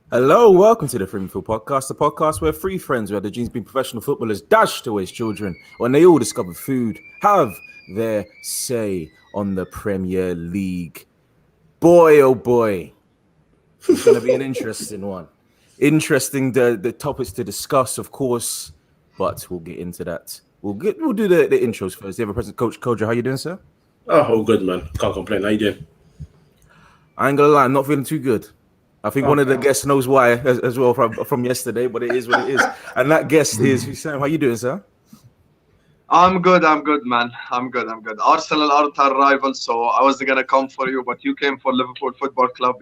Hello, welcome to the 3inMidfield podcast, the podcast where three friends who had the dreams of being professional footballers dashed away as children when they all discovered food, have their say on the Premier League. Boy, oh boy, it's going to be an interesting one. Interesting, the topics to discuss, of course, but we'll get into that. We'll do the intros first. The ever present coach Koja, how you doing, sir? Oh, all good, man. Can't complain. How you doing? I ain't gonna lie, I'm not feeling too good. I think one of the guests knows why as well from yesterday, but it is what it is. And that guest is Hussein. How you doing, sir? I'm good, man. I'm good. Arsenal aren't our rivals, so I was gonna come for you, but you came for Liverpool Football Club,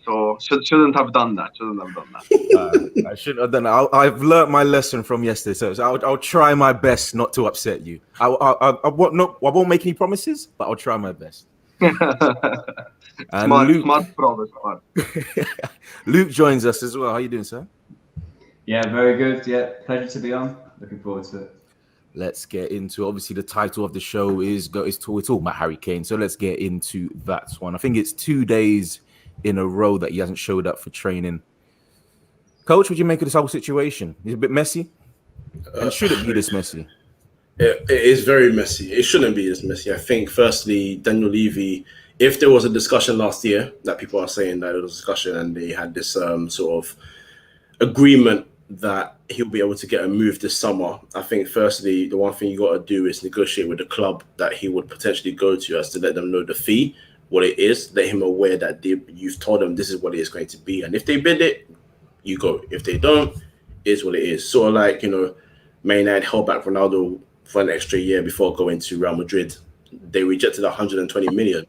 So shouldn't have done that. I shouldn't have done that. I've learnt my lesson from yesterday, so I'll try my best not to upset you. I won't make any promises, but I'll try my best. And smart promise. Luke joins us as well. How you doing, sir? Yeah, very good. Yeah, pleasure to be on. Looking forward to it. Let's get into, obviously, the title of the show we're talking about Harry Kane. So let's get into that one. I think it's 2 days in a row that he hasn't showed up for training. Coach, what do you make of this whole situation? It's a bit messy. And should it be this messy? It is very messy. It shouldn't be this messy. I think, firstly, Daniel Levy, if there was a discussion last year that people are saying that there was a discussion and they had this sort of agreement that he'll be able to get a move this summer, I think, firstly, the one thing you got to do is negotiate with the club that he would potentially go to, as to let them know the fee, what it is, let him aware that you've told them this is what it is going to be. And if they bid it, you go. If they don't, it is what it is. Sort of like, Man United held back Ronaldo for an extra year before going to Real Madrid. They rejected 120 million,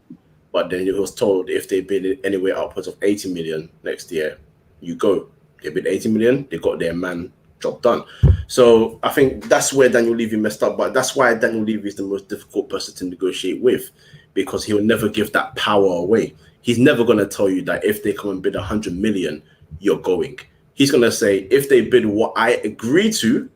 but then he was told if they bid it anywhere upwards of 80 million next year, you go. They bid 80 million, they got their man job done. So I think that's where Daniel Levy messed up, but that's why Daniel Levy is the most difficult person to negotiate with, because he'll never give that power away. He's never going to tell you that if they come and bid 100 million, you're going. He's going to say, if they bid what I agree to,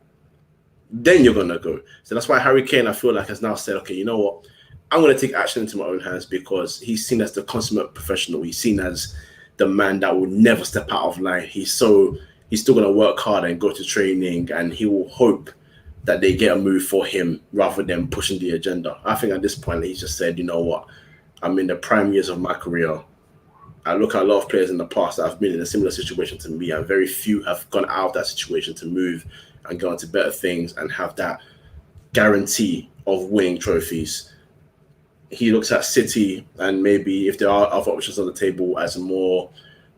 then you're going to go. So that's why Harry Kane, I feel like, has now said, okay, you know what? I'm going to take action into my own hands, because he's seen as the consummate professional. He's seen as the man that will never step out of line. He's still going to work hard and go to training, and he will hope that they get a move for him rather than pushing the agenda. I think at this point, he's just said, you know what? I'm in the prime years of my career. I look at a lot of players in the past that have been in a similar situation to me, and very few have gone out of that situation to move and go on to better things and have that guarantee of winning trophies. He looks at City, and maybe if there are other options on the table, as a more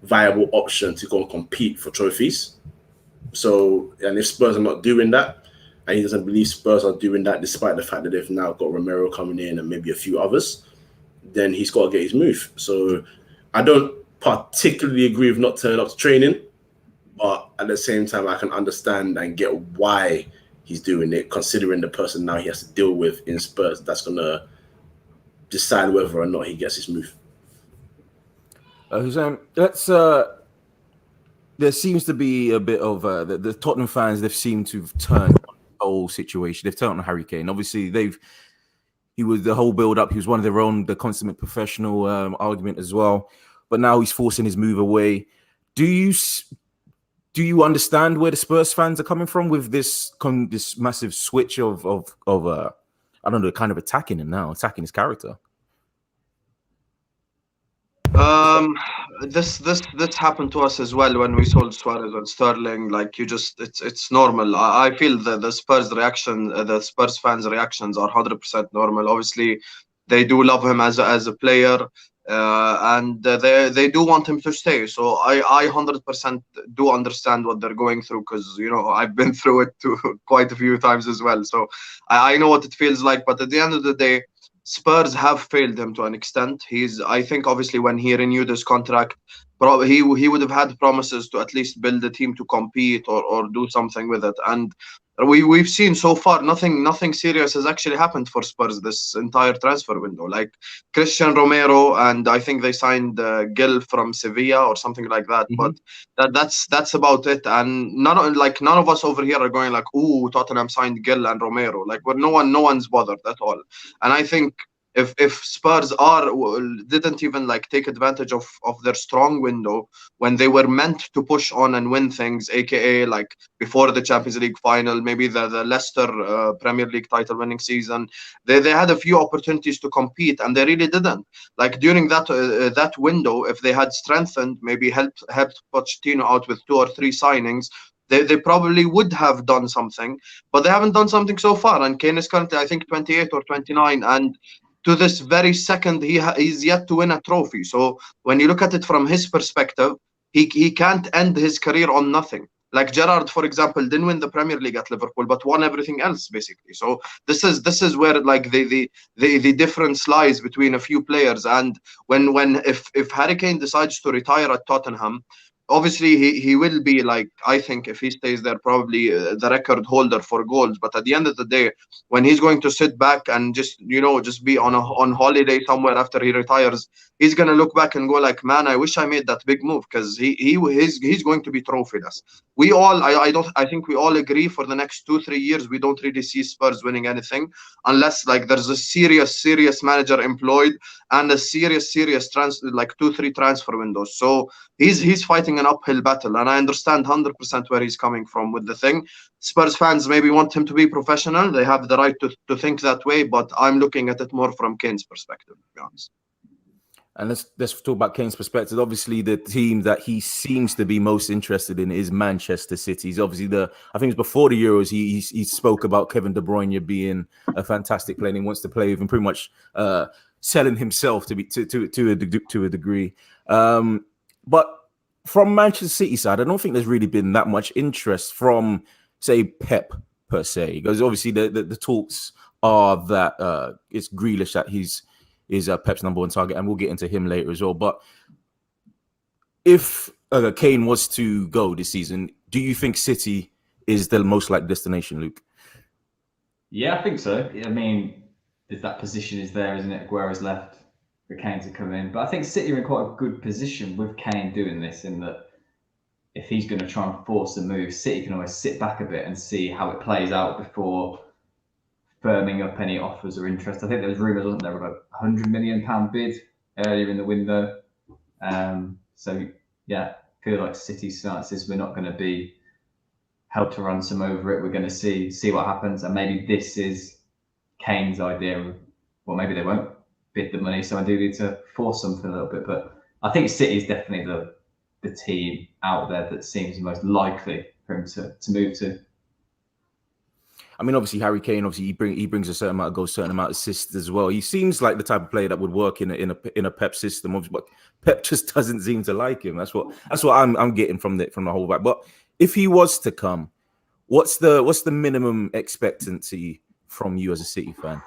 viable option to go and compete for trophies. So, and if Spurs are not doing that, and he doesn't believe Spurs are doing that, despite the fact that they've now got Romero coming in and maybe a few others, then he's got to get his move. So I don't particularly agree with not turning up to training, but at the same time, I can understand and get why he's doing it, considering the person now he has to deal with in Spurs that's going to decide whether or not he gets his move. There seems to be a bit of the Tottenham fans. They've seemed to have turned on the whole situation. They've turned on Harry Kane. Obviously, he was the whole build up. He was one of their own, the consummate professional argument as well. But now he's forcing his move away. Do you understand where the Spurs fans are coming from with this massive switch of I don't know, kind of attacking him now, attacking his character? This happened to us as well when we sold Suarez and Sterling. Like, it's normal. I feel the Spurs reaction, the Spurs fans' reactions are 100% normal. Obviously, they do love him as a player, and they do want him to stay. So I 100% do understand what they're going through, because I've been through it too quite a few times as well. So I know what it feels like. But at the end of the day, Spurs have failed him to an extent. I think obviously when he renewed his contract, probably he would have had promises to at least build a team to compete or do something with it. And we've seen so far nothing serious has actually happened for Spurs this entire transfer window. Like Christian Romero, and I think they signed Gil from Sevilla or something like that. Mm-hmm. But that's about it. And none of us over here are going like, ooh, Tottenham signed Gil and Romero. Like, no one's bothered at all. And I think if Spurs didn't even like take advantage of their strong window when they were meant to push on and win things, aka like before the Champions League final, maybe the Leicester Premier League title winning season, they had a few opportunities to compete and they really didn't. Like during that window, if they had strengthened, maybe helped Pochettino out with 2 or 3 signings, they probably would have done something, but they haven't done something so far. And Kane is currently, I think, 28 or 29, and to this very second, he's yet to win a trophy. So when you look at it from his perspective, he can't end his career on nothing. Like Gerrard, for example, didn't win the Premier League at Liverpool, but won everything else basically. So this is where like the difference lies between a few players. And if Harry Kane decides to retire at Tottenham, obviously he will be, like, I think if he stays there, probably the record holder for goals. But at the end of the day, when he's going to sit back and just be on holiday somewhere after he retires, he's gonna look back and go like, man, I wish I made that big move, because he's going to be trophyless. We all, I think we all agree for the next 2-3 years we don't really see Spurs winning anything unless like there's a serious manager employed and a serious 2-3 transfer windows. So he's fighting an uphill battle, and I understand 100% where he's coming from with the thing. Spurs fans maybe want him to be professional. They have the right to think that way, but I'm looking at it more from Kane's perspective, to be honest. And let's talk about Kane's perspective. Obviously, the team that he seems to be most interested in is Manchester City. He's obviously I think it was before the Euros, he spoke about Kevin De Bruyne being a fantastic player and he wants to play with him, pretty much selling himself to a degree. But from Manchester City side, I don't think there's really been that much interest from, say, Pep per se, because obviously the talks are that it's Grealish that is Pep's number 1 target, and we'll get into him later as well. But if Kane was to go this season, do you think City is the most likely destination, Luke? Yeah, I think so. I mean, that position is there, isn't it? Aguero's left for Kane to come in. But I think City are in quite a good position with Kane doing this, in that if he's going to try and force a move, City can always sit back a bit and see how it plays out before firming up any offers or interest. I think there was rumours, wasn't there, about £100 million bid earlier in the window. So yeah, I feel like City's stance is we're not going to be held to ransom over it. We're going to see what happens, and maybe this is Kane's idea of, well, maybe they won't bid the money, so I do need to force something a little bit. But I think City is definitely the team out there that seems the most likely for him to move to. I mean, obviously Harry Kane, he brings a certain amount of goals, certain amount of assists as well. He seems like the type of player that would work in a Pep system, but Pep just doesn't seem to like him. That's what I'm getting from the whole vibe. But if he was to come, what's the minimum expectancy from you as a City fan?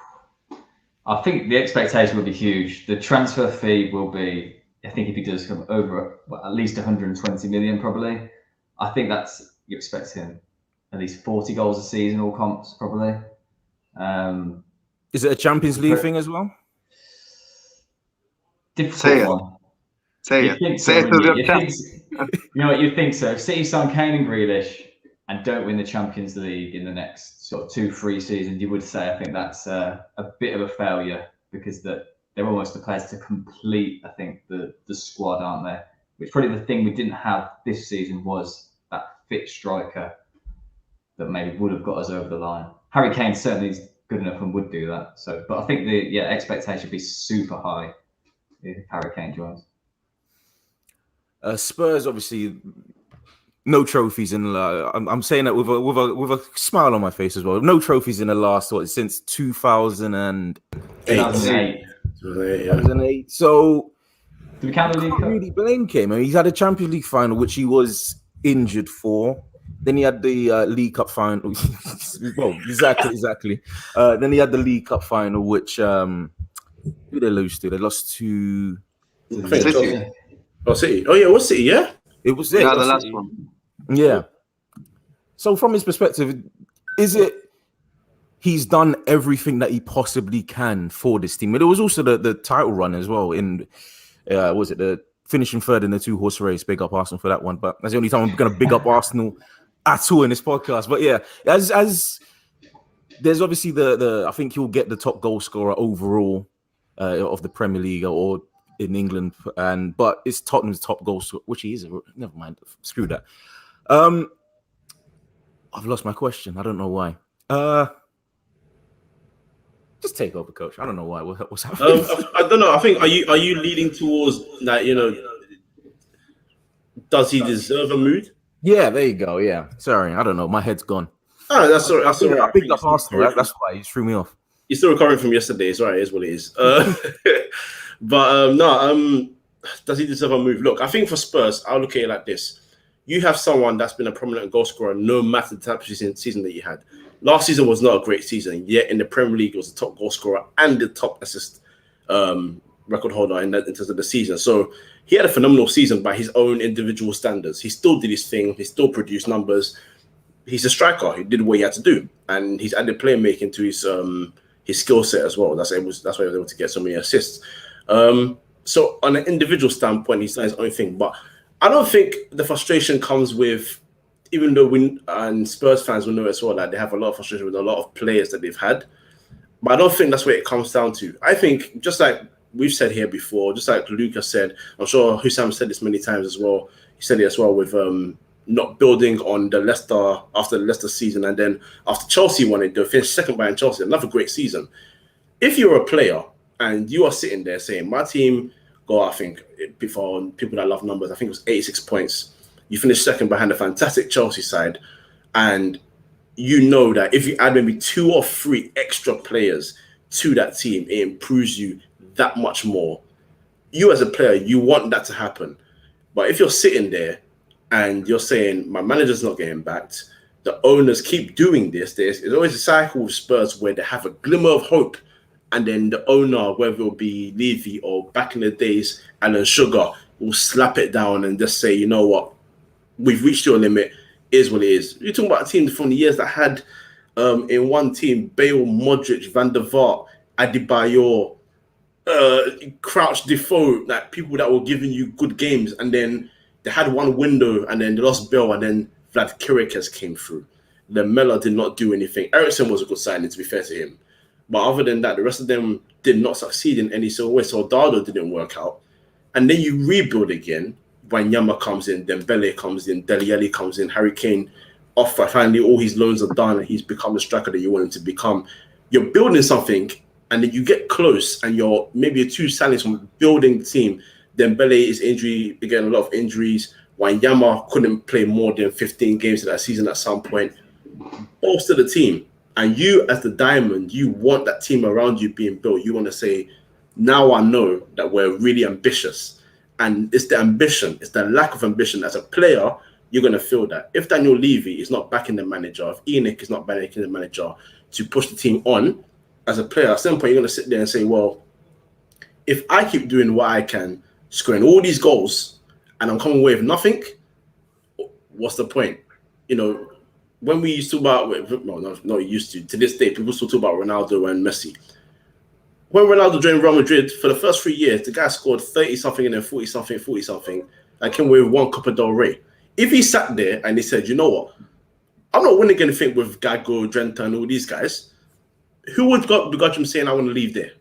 I think the expectation will be huge. The transfer fee will be, I think if he does come over at least 120 million, probably. I think you expect him at least 40 goals a season, all comps, probably. Is it a Champions League thing as well? Difficult one. Say it to the chat. You know what, you'd think so. If City sign Kane and Grealish and don't win the Champions League in the next sort of 2-3 seasons, you would say I think that's a bit of a failure, because they're almost the players to complete, I think, the squad, aren't they? Which probably the thing we didn't have this season was that fit striker that maybe would have got us over the line. Harry Kane certainly is good enough and would do that. So, but I think the expectation would be super high if Harry Kane joins. Spurs, obviously, no trophies in. I'm saying that with a smile on my face as well. No trophies in the last since 2008. 2008. So, do we count the League Cup? Really blame him. I mean, he's had a Champions League final, which he was injured for. Then he had the League Cup final. Well, exactly. Then he had the League Cup final, which who did they lose to? They lost to City. City. Oh yeah, was City? Yeah, it was the last one. Yeah. So from his perspective, is it he's done everything that he possibly can for this team? But it was also the title run as well. In was it the finishing third in the 2-horse race? Big up Arsenal for that one. But that's the only time I'm going to big up Arsenal at all in this podcast. But yeah, as there's obviously the I think he'll get the top goal scorer overall of the Premier League or in England, but it's Tottenham's top goal scorer, which he is. Never mind, screw that. I've lost my question. I don't know why. Just take over, coach. I don't know why. What's happening? I don't know. I think are you leading towards that? Does he deserve a move? Yeah, there you go. Yeah, sorry, I don't know. My head's gone. Oh, that's all right. That's all right. I picked up Arsenal. That's why he threw me off. You're still recovering from yesterday. It's right. It is what it is. Does he deserve a move? Look, I think for Spurs, I'll look at it like this. You have someone that's been a prominent goal scorer no matter the type of season that you had. Last season was not a great season, yet in the Premier League, he was the top goal scorer and the top assist record holder in terms of the season. So he had a phenomenal season by his own individual standards. He still did his thing. He still produced numbers. He's a striker. He did what he had to do, and he's added playmaking to his skill set as well. That's why he was able to get so many assists. So on an individual standpoint, he's done his own thing. But I don't think the frustration comes with, even though and Spurs fans will know as well that they have a lot of frustration with a lot of players that they've had. But I don't think that's what it comes down to. I think, just like we've said here before, just like Lucas said, I'm sure Hussam said this many times as well. He said it as well with not building on after the Leicester season, and then after Chelsea won it, they finished second behind Chelsea. Another great season. If you're a player and you are sitting there saying, my team got, I think, for people that love numbers, I think it was 86 points. You finished second behind a fantastic Chelsea side, and you know that if you add maybe 2 or 3 extra players to that team, it improves you that much more. You as a player, you want that to happen. But if you're sitting there and you're saying, my manager's not getting backed, the owners keep doing this, there's always a cycle with Spurs where they have a glimmer of hope, and then the owner, whether it'll be Levy or back in the days, Alan Sugar, will slap it down and just say, you know what, we've reached your limit, is what it is. You're talking about a team from the years that had in one team, Bale, Modric, Van der Vaart, Adebayor, Crouch, Defoe, like people that were giving you good games, and then they had one window and then they lost Bale, and then Vlad Kirikes came through. Lamella did not do anything. Ericsson was a good signing, to be fair to him. But other than that, the rest of them did not succeed in any sort of way. So Dardo didn't work out. And then you rebuild again. Wanyama comes in, Dembele comes in, Dele Alli comes in, Harry Kane off. Finally, all his loans are done, and he's become the striker that you want him to become. You're building something, and then you get close, and you're maybe 2 signings from building the team. Dembele is getting a lot of injuries. Wanyama couldn't play more than 15 games in that season at some point. Bolster the team. And you, as the diamond, you want that team around you being built. You want to say, now I know that we're really ambitious. And it's the ambition, it's the lack of ambition. As a player, you're going to feel that. If Daniel Levy is not backing the manager, if Enoch is not backing the manager to push the team on, as a player, at some point, you're going to sit there and say, well, if I keep doing what I can, scoring all these goals, and I'm coming away with nothing, what's the point? You know, when we used to talk about, to this day, people still talk about Ronaldo and Messi. When Ronaldo joined Real Madrid, for the first 3 years, the guy scored 30-something and then 40-something, and came away with 1 Copa del Rey. If he sat there and he said, you know what, I'm not winning anything with Gago, Drenta, and all these guys, who would begrudge him saying, I want to leave there?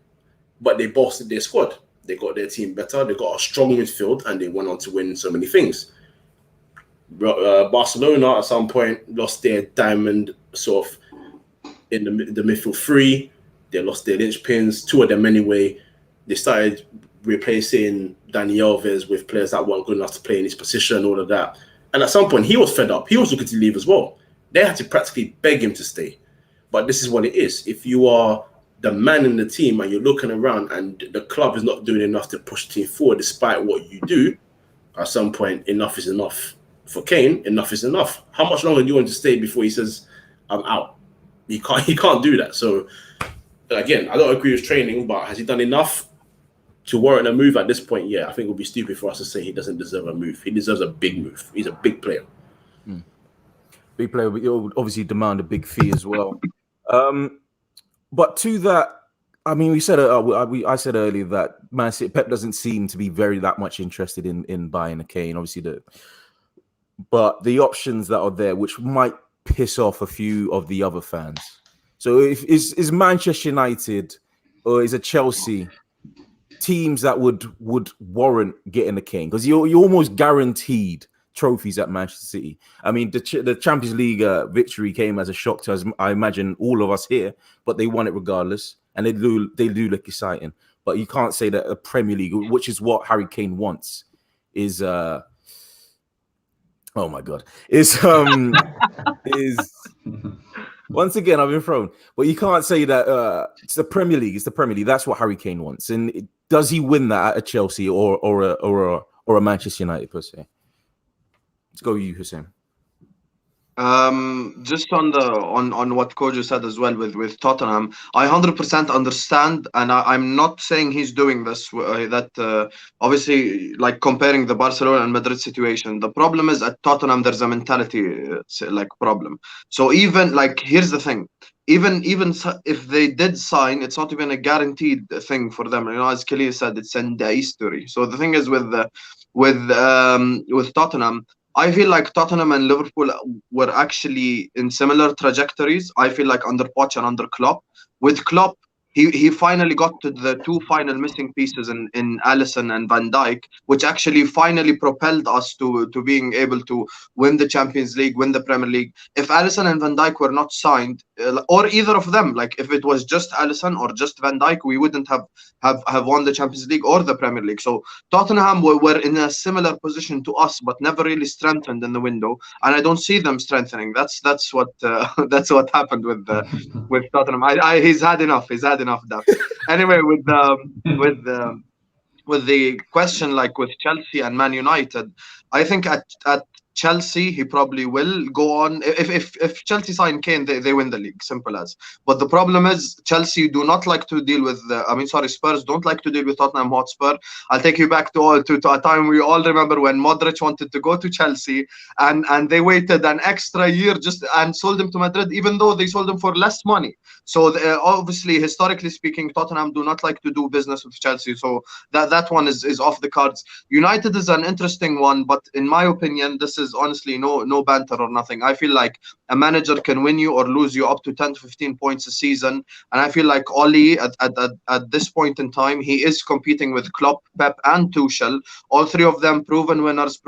But they bolstered their squad. They got their team better. They got a strong midfield, and they went on to win so many things. Barcelona at some point lost their diamond sort of in the midfield 3. They lost their linchpins, 2 of them anyway. They started replacing Dani Alves with players that weren't good enough to play in his position, all of that. And at some point, he was fed up. He was looking to leave as well. They had to practically beg him to stay. But this is what it is. If you are the man in the team and you're looking around and the club is not doing enough to push the team forward despite what you do, at some point, enough is enough. For Kane, enough is enough. How much longer do you want to stay before he says, I'm out? He can't do that. So, again, I don't agree with training, but has he done enough to warrant a move at this point? Yeah, I think it would be stupid for us to say he doesn't deserve a move. He deserves a big move. He's a big player. Big player, but he'll obviously demand a big fee as well. But to that, I mean, I said earlier that Man City, Pep doesn't seem to be that much interested in buying a Kane. Obviously, but the options that are there, which might piss off a few of the other fans. So, is Manchester United or is it Chelsea teams that would warrant getting a Kane, because you're almost guaranteed trophies at Manchester City. I mean, the Champions League victory came as a shock to us, I imagine all of us here, but they won it regardless, and they do look exciting. But you can't say that a Premier League, which is what Harry Kane wants, is oh my God, is once again I've been thrown. But you can't say that it's the Premier League. It's the Premier League. That's what Harry Kane wants. And does he win that at a Chelsea or a Manchester United per se? Let's go, you, Hussein. Just on what Kojo said as well with Tottenham, I 100% understand, and I'm not saying he's doing this. Obviously, like comparing the Barcelona and Madrid situation, the problem is at Tottenham there's a mentality like problem. So even like here's the thing, even if they did sign, it's not even a guaranteed thing for them. You know, as Kelly said, it's in the history. So the thing is with Tottenham, I feel like Tottenham and Liverpool were actually in similar trajectories. I feel like under Poch and under Klopp. With Klopp, he finally got to the two final missing pieces in Alisson and Van Dijk, which actually finally propelled us to being able to win the Champions League, win the Premier League. If Alisson and Van Dijk were not signed, or either of them, like if it was just Alisson or just Van Dijk, we wouldn't have won the Champions League or the Premier League. So Tottenham were in a similar position to us, but never really strengthened in the window, and I don't see them strengthening. That's what that's what happened with Tottenham. He's had enough. He's had enough of that. Anyway, with the question, like with Chelsea and Man United, I think at Chelsea he probably will go on. If Chelsea sign Kane, they win the league, simple as. But the problem is Chelsea do not like to deal with Spurs don't like to deal with Tottenham Hotspur. I'll take you back to a time we all remember when Modric wanted to go to Chelsea, and they waited an extra year and sold him to Madrid, even though they sold him for less money. So obviously, historically speaking, Tottenham do not like to do business with Chelsea. So that one is off the cards. United is an interesting one, but in my opinion, this is honestly no banter or nothing. I feel like a manager can win you or lose you up to 10 to 15 points a season, and I feel like Oli at this point in time, he is competing with Klopp, Pep, and Tuchel. All three of them proven winners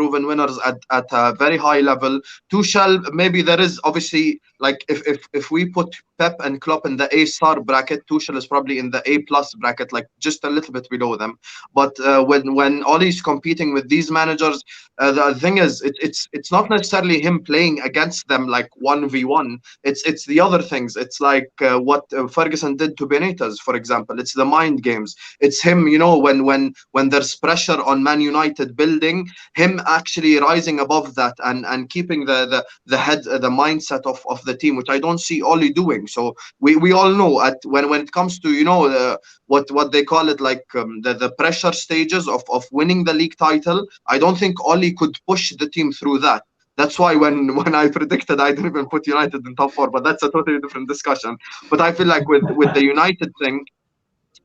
at a very high level. Tuchel, maybe there is obviously, like if we put Pep and Klopp in the A-star bracket, Tuchel is probably in the A+ bracket, like just a little bit below them. But when Oli's competing with these managers, the thing is, it's not necessarily him playing against them like 1v1. It's the other things. It's like what Ferguson did to Benitez, for example. It's the mind games. It's him, you know, when there's pressure on Man United building, him actually rising above that and keeping the mindset of the team, which I don't see Oli doing. So we all know when it comes to, you know, what they call it, like the pressure stages of winning the league title, I don't think Oli could push the team through that. That's why when I predicted, I didn't even put United in top 4, but that's a totally different discussion. But I feel like with the United thing,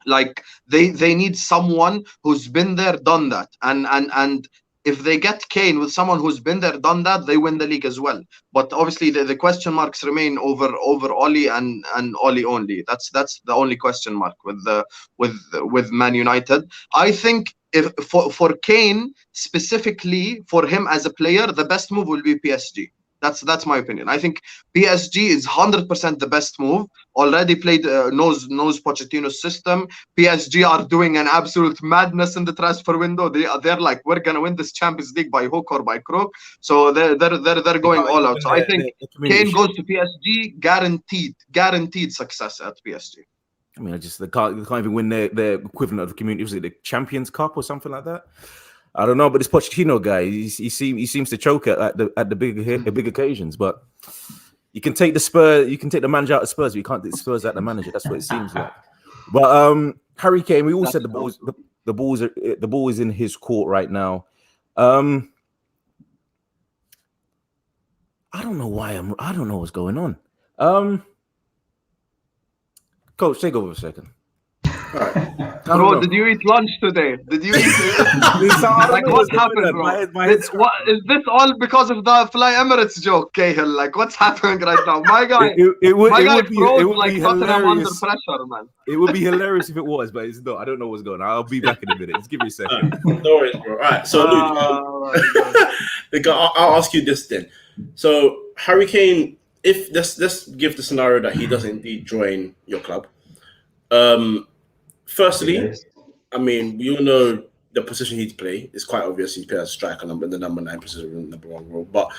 like they need someone who's been there, done that, and if they get Kane with someone who's been there, done that, they win the league as well. But obviously the question marks remain over Oli and Oli only. That's the only question mark with Man United. I think if for Kane specifically, for him as a player, the best move will be PSG. That's my opinion. I think PSG is 100% the best move. Already played knows Pochettino's system. PSG are doing an absolute madness in the transfer window. They're like, we're gonna win this Champions League by hook or by crook. So they're going all out. So I think Kane goes to PSG, guaranteed success at PSG. I mean, they can't even win their equivalent of the community. Was it the Champions Cup or something like that? I don't know, but this Pochettino guy, he seems to choke at the big occasions. But you can take the manager out of Spurs, but you can't take Spurs out of the manager. That's what it seems like. But Harry Kane, we all said the ball is in his court right now. I don't know I don't know what's going on. Coach, take over a second. Bro, did you eat lunch today? Did you eat? Like, what happened, bro? What is this all because of the Fly Emirates joke, Cahill? Like, what's happening right now? My guy, it would froze like be Tottenham under hilarious. pressure, man. It would be hilarious if it was, but it's not. I don't know what's going on. I'll be back in a minute. Just give me a second. No worries, bro. All right, so Luke, I'll ask you this then. So Harry Kane, if let's give the scenario that he does indeed join your club. Firstly, I mean, we all know the position he'd play. It's quite obvious he plays as a striker, the number 9 position, number 1 role. But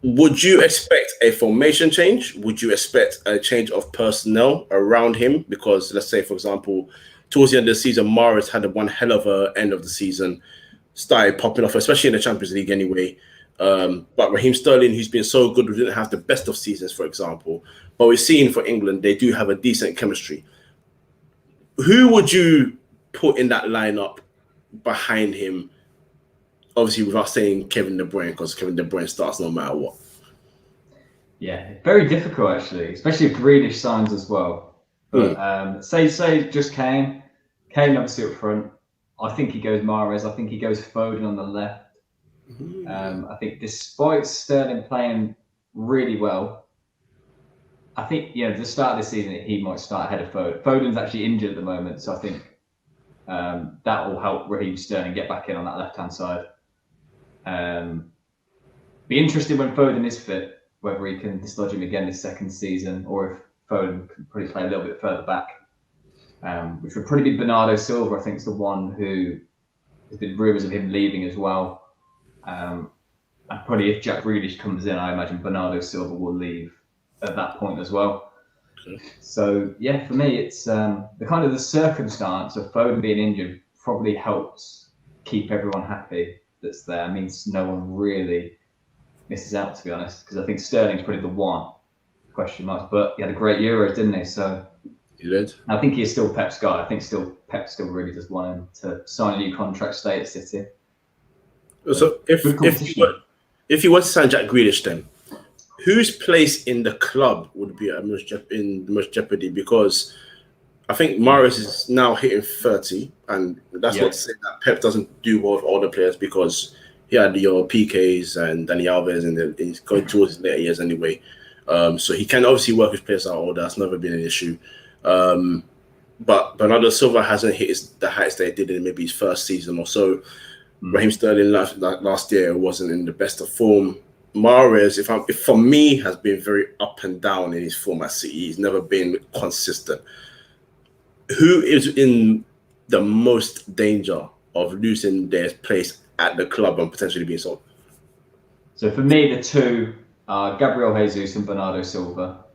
would you expect a formation change? Would you expect a change of personnel around him? Because let's say, for example, towards the end of the season, Mahrez had one hell of a end of the season, started popping off, especially in the Champions League anyway. But Raheem Sterling, who's been so good, we didn't have the best of seasons, for example. But we're seeing for England, they do have a decent chemistry. Who would you put in that lineup behind him? Obviously, without saying Kevin De Bruyne, because Kevin De Bruyne starts no matter what. Yeah, very difficult actually, especially if Grealish signs as well. But say just Kane. Kane obviously up front. I think he goes Mahrez. I think he goes Foden on the left. I think despite Sterling playing really well, I think the start of the season he might start ahead of Foden. Foden's actually injured at the moment, so I think that will help Raheem Sterling get back in on that left-hand side. Be interested when Foden is fit, whether he can dislodge him again this second season, or if Foden can probably play a little bit further back, which would probably be Bernardo Silva. I think is the one who there's been rumours of him leaving as well. And probably if Jack Grealish comes in, I imagine Bernardo Silva will leave at that point as well. So yeah, for me, it's the circumstance of Foden being injured probably helps keep everyone happy that's there. It means no one really misses out, to be honest, because I think Sterling's probably the one question marks, but he had a great Euros, didn't he? So he did. I think he's still Pep's guy. I think Pep still really does want him to sign a new contract, stay at City. So if you were to sign Jack Grealish, then whose place in the club would be in the most jeopardy? Because I think Mahrez is now hitting 30, and that's not to say that Pep doesn't do well with older players, because he had your PKs and Dani Alves, and he's going towards his later years anyway. So he can obviously work with players that are older. That's never been an issue. But Bernardo Silva hasn't hit the heights that he did in maybe his first season or so. Raheem Sterling last year wasn't in the best of form. Mahrez, if for me, has been very up and down in his form at City. He's never been consistent. Who is in the most danger of losing their place at the club and potentially being sold? So for me, the two are Gabriel Jesus and Bernardo Silva.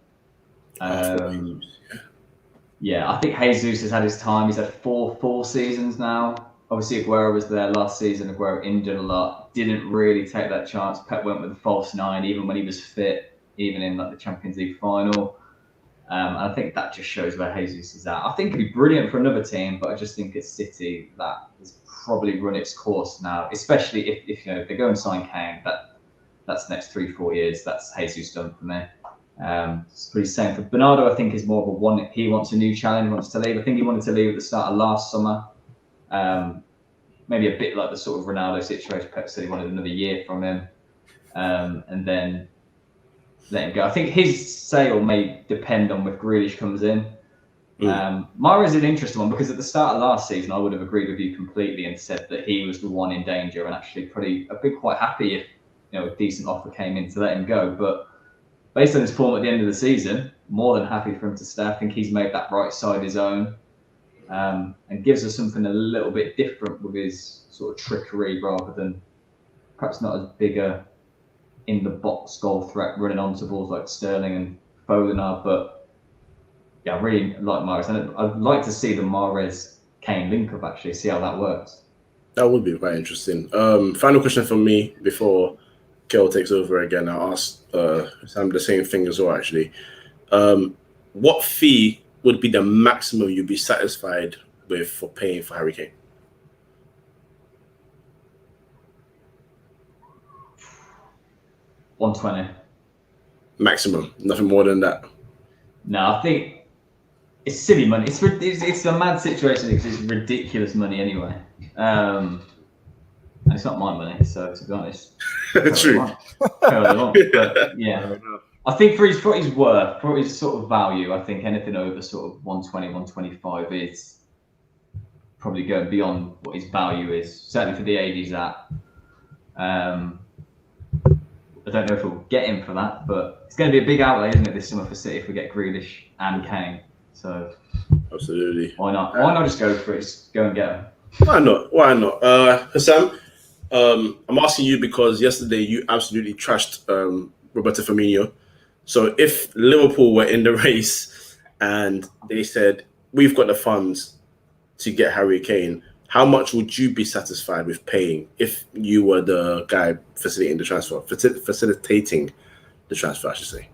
Yeah, I think Jesus has had his time. He's had four seasons now. Obviously, Aguero was there last season. Aguero injured a lot. Didn't really take that chance. Pep went with the false 9, even when he was fit, even in the Champions League final. And I think that just shows where Jesus is at. I think he'd be brilliant for another team, but I just think it's City that has probably run its course now. Especially if they go and sign Kane, that's the next 3-4 years. That's Jesus done for me. It's pretty same for Bernardo. I think is more of a one. He wants a new challenge. Wants to leave. I think he wanted to leave at the start of last summer. Maybe a bit like the sort of Ronaldo situation. Pep said he wanted another year from him, and then let him go. I think his sale may depend on if Grealish comes in. Mahrez is an interesting one, because at the start of last season, I would have agreed with you completely and said that he was the one in danger, and actually I'd be quite happy if a decent offer came in to let him go. But based on his form at the end of the season, more than happy for him to stay. I think he's made that right side his own. And gives us something a little bit different with his sort of trickery, rather than perhaps not as big a in the box goal threat running onto balls like Sterling and Foden are. But yeah, I really like Mahrez, and I'd like to see the Mahrez Kane link up, actually, see how that works. That would be quite interesting. Final question from me before Kel takes over again. I'll ask Sam the same thing as well, actually. What fee would be the maximum you'd be satisfied with for paying for Harry Kane? $120. Maximum, nothing more than that. No, I think it's silly money. It's a mad situation because it's ridiculous money anyway. And it's not my money, so to be honest, True. But yeah, I think for his worth, for his sort of value, I think anything over sort of 120, 125 is probably going beyond what his value is. Certainly for the age he's at. I don't know if we'll get him for that, but it's going to be a big outlay, isn't it, this summer for City if we get Grealish and Kane? So absolutely. Why not? Why not just go for it? Just go and get him. Why not? Hassan, I'm asking you because yesterday you absolutely trashed Roberto Firmino. So if Liverpool were in the race and they said, we've got the funds to get Harry Kane, how much would you be satisfied with paying if you were the guy facilitating the transfer, I should say?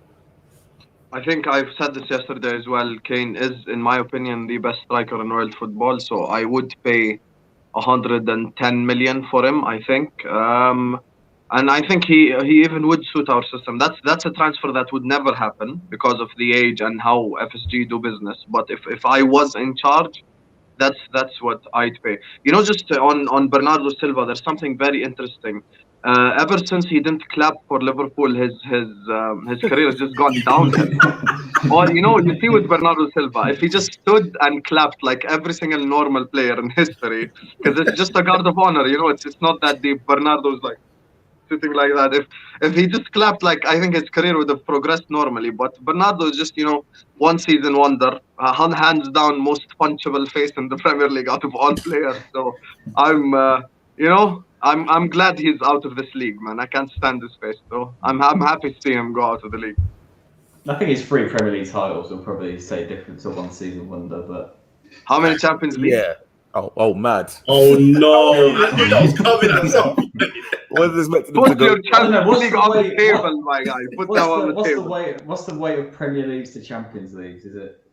I think I've said this yesterday as well. Kane is, in my opinion, the best striker in world football. So I would pay 110 million for him, I think. And I think he even would suit our system. That's a transfer that would never happen because of the age and how FSG do business. But if I was in charge, that's what I'd pay. You know, just on Bernardo Silva, there's something very interesting. Ever since he didn't clap for Liverpool, his career has just gone downhill. Or you see with Bernardo Silva, if he just stood and clapped like every single normal player in history, because it's just a guard of honor. It's not that deep. Bernardo's like sitting like that. If he just clapped, like, I think his career would have progressed normally. But Bernardo is just one season wonder, hands down most punchable face in the Premier League out of all players. So I'm glad he's out of this league, man. I can't stand this face. So I'm happy to see him go out of the league. I think his 3 Premier League titles will probably say different to one season wonder. But how many Champions League? Yeah. Oh, mad. Oh no! I knew that was coming at some point. What is this Put your Champions League on the table, my guy. Put that on the table. What's the way of Premier Leagues to Champions Leagues? Is it?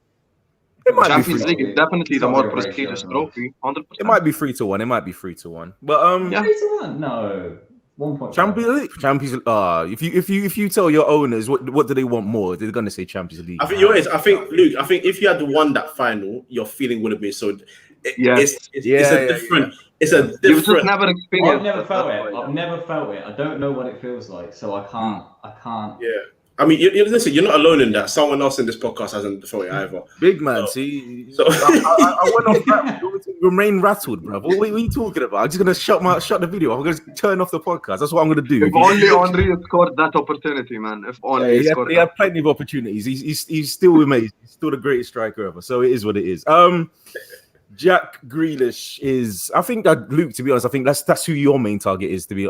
Champions League is definitely the more prestigious trophy. 100%. It might be 3-1. It might be 3-1. But 3-1? No. 1.5. Champions League. If you tell your owners what do they want more, they're gonna say Champions League. I think Luke. I think if you had won that final, your feeling would have been so. It's a different. You've just never experienced. I've never felt it. I don't know what it feels like, so I can't. Yeah. I mean, listen, you're not alone in that. Someone else in this podcast hasn't felt it either. Big man, see. So I went off that. You want me to remain rattled, bro. What are you talking about? I'm just gonna shut the video. I'm gonna turn off the podcast. That's what I'm gonna do. If only Henry scored that opportunity, man. If only he had plenty of opportunities. He's still amazing. He's still the greatest striker ever. So it is what it is. Jack Grealish is. I think that Luke. To be honest, I think that's who your main target is to be.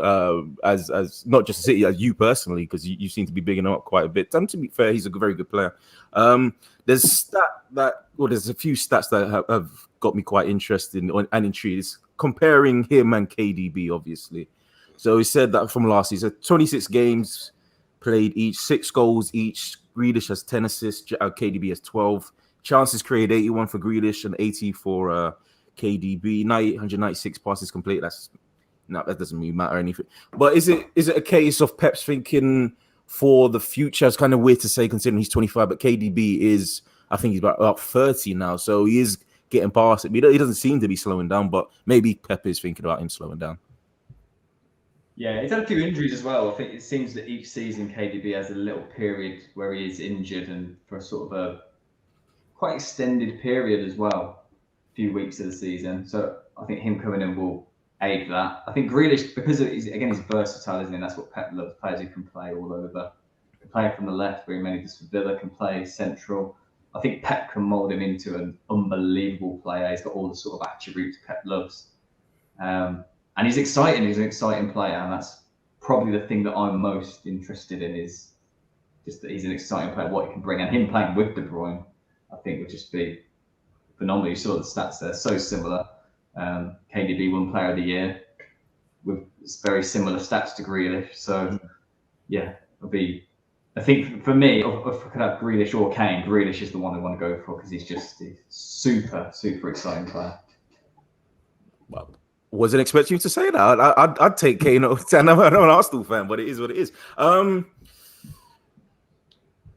As not just City, as you personally, because you seem to be bigging him up quite a bit. And to be fair, he's a very good player. There's a few stats that have got me quite interested and intrigued. It's comparing him and KDB, obviously. So he said that from last season, 26 games played each, 6 goals each. Grealish has 10 assists. KDB has 12. Chances created 81 for Grealish and 80 for KDB. 196 passes complete. That doesn't really matter anything. But is it a case of Pep's thinking for the future? It's kind of weird to say considering he's 25, but KDB is, I think he's about 30 now, so he is getting past it. He doesn't seem to be slowing down, but maybe Pep is thinking about him slowing down. Yeah, he's had a few injuries as well. I think it seems that each season KDB has a little period where he is injured, and for sort of a quite extended period as well, a few weeks of the season. So I think him coming in will aid that. I think Grealish, because he's versatile, isn't he? That's what Pep loves, players who can play all over. The player from the left, where he made this for Villa, can play central. I think Pep can mould him into an unbelievable player. He's got all the sort of attributes Pep loves. And he's exciting. He's an exciting player, and that's probably the thing that I'm most interested in, is just that he's an exciting player, what he can bring. And him playing with De Bruyne, I think, would just be phenomenal. You saw the stats there, so similar. KDB won Player of the Year with very similar stats to Grealish. So, yeah, it'll be. I think for me, if I could have Grealish or Kane, Grealish is the one I want to go for because he's just a super, super exciting player. Well, wasn't expecting you to say that. I'd take Kane. I'm an Arsenal fan, but it is what it is.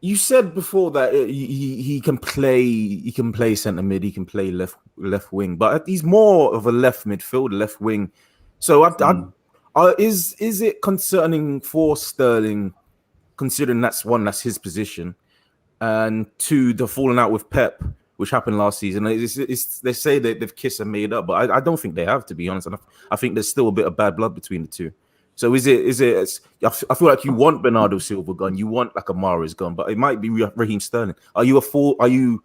You said before that he can play centre mid, he can play left wing, but he's more of a left midfield, left wing. So is it concerning for Sterling, considering that's his position, and two, the falling out with Pep, which happened last season. They say that they've kissed and made up, but I don't think they have, to be honest. And I think there's still a bit of bad blood between the two. So is it? I feel like you want Bernardo Silva gone, you want like Amara's gone, but it might be Raheem Sterling. Are you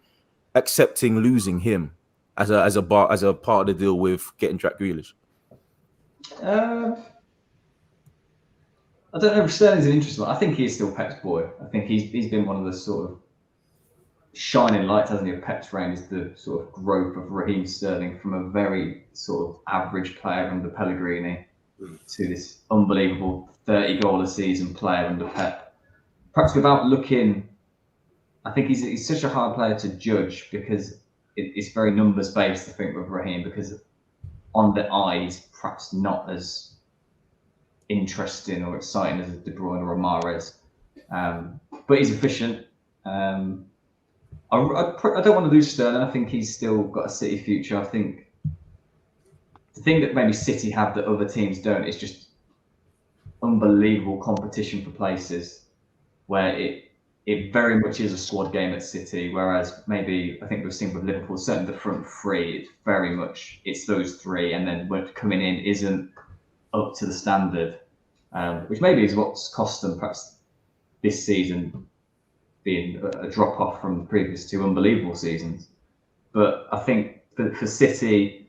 accepting losing him as a part of the deal with getting Jack Grealish? I don't know if Sterling's an interesting one. I think he's still Pep's boy. I think he's been one of the sort of shining lights, hasn't he, of Pep's reign, is the sort of growth of Raheem Sterling from a very sort of average player under Pellegrini to this unbelievable 30-goal a season player under Pep. Perhaps without looking, I think he's such a hard player to judge because it's very numbers based, I think, with Raheem, because on the eye he's perhaps not as interesting or exciting as De Bruyne or Mahrez, but he's efficient. I don't want to lose Sterling. I think he's still got a City future. I think the thing that maybe City have that other teams don't is just unbelievable competition for places, where it very much is a squad game at City, whereas maybe I think we've seen with Liverpool, certainly the front three, it's very much it's those three, and then when coming in isn't up to the standard, which maybe is what's cost them perhaps this season, being a drop off from the previous two unbelievable seasons. But I think for City,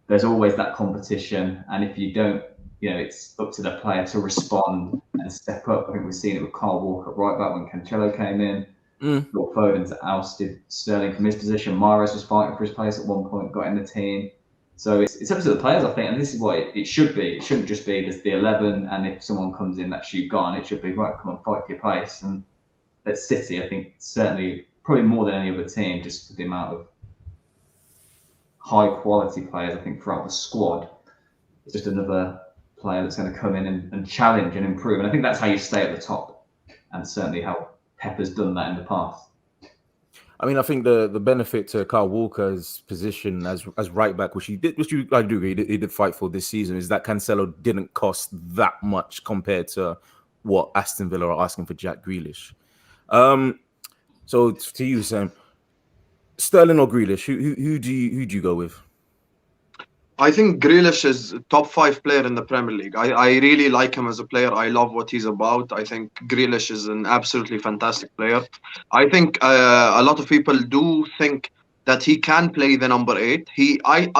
there's always that competition, and if you don't, it's up to the player to respond and step up. I think we've seen it with Kyle Walker right back when Cancelo came in. Lord Foden's ousted Sterling from his position. Mahrez was fighting for his place at one point, got in the team. So it's up to the players, I think, and this is what it should be. It shouldn't just be the 11, and if someone comes in that's you gone, it should be, right, come on, fight for your place. And at City, I think certainly probably more than any other team, just for the amount of high quality players I think throughout the squad, it's just another player that's going to come in and challenge and improve. And I think that's how you stay at the top, and certainly how Pep has done that in the past. I mean, I think the benefit to Kyle Walker's position as right back, which I do agree, he did fight for this season, is that Cancelo didn't cost that much compared to what Aston Villa are asking for Jack Grealish. So to you, Sam, Sterling or Grealish, who do you go with? I think Grealish is top 5 player in the Premier League. I really like him as a player. I love what he's about. I think Grealish is an absolutely fantastic player. I think a lot of people do think that he can play the number 8.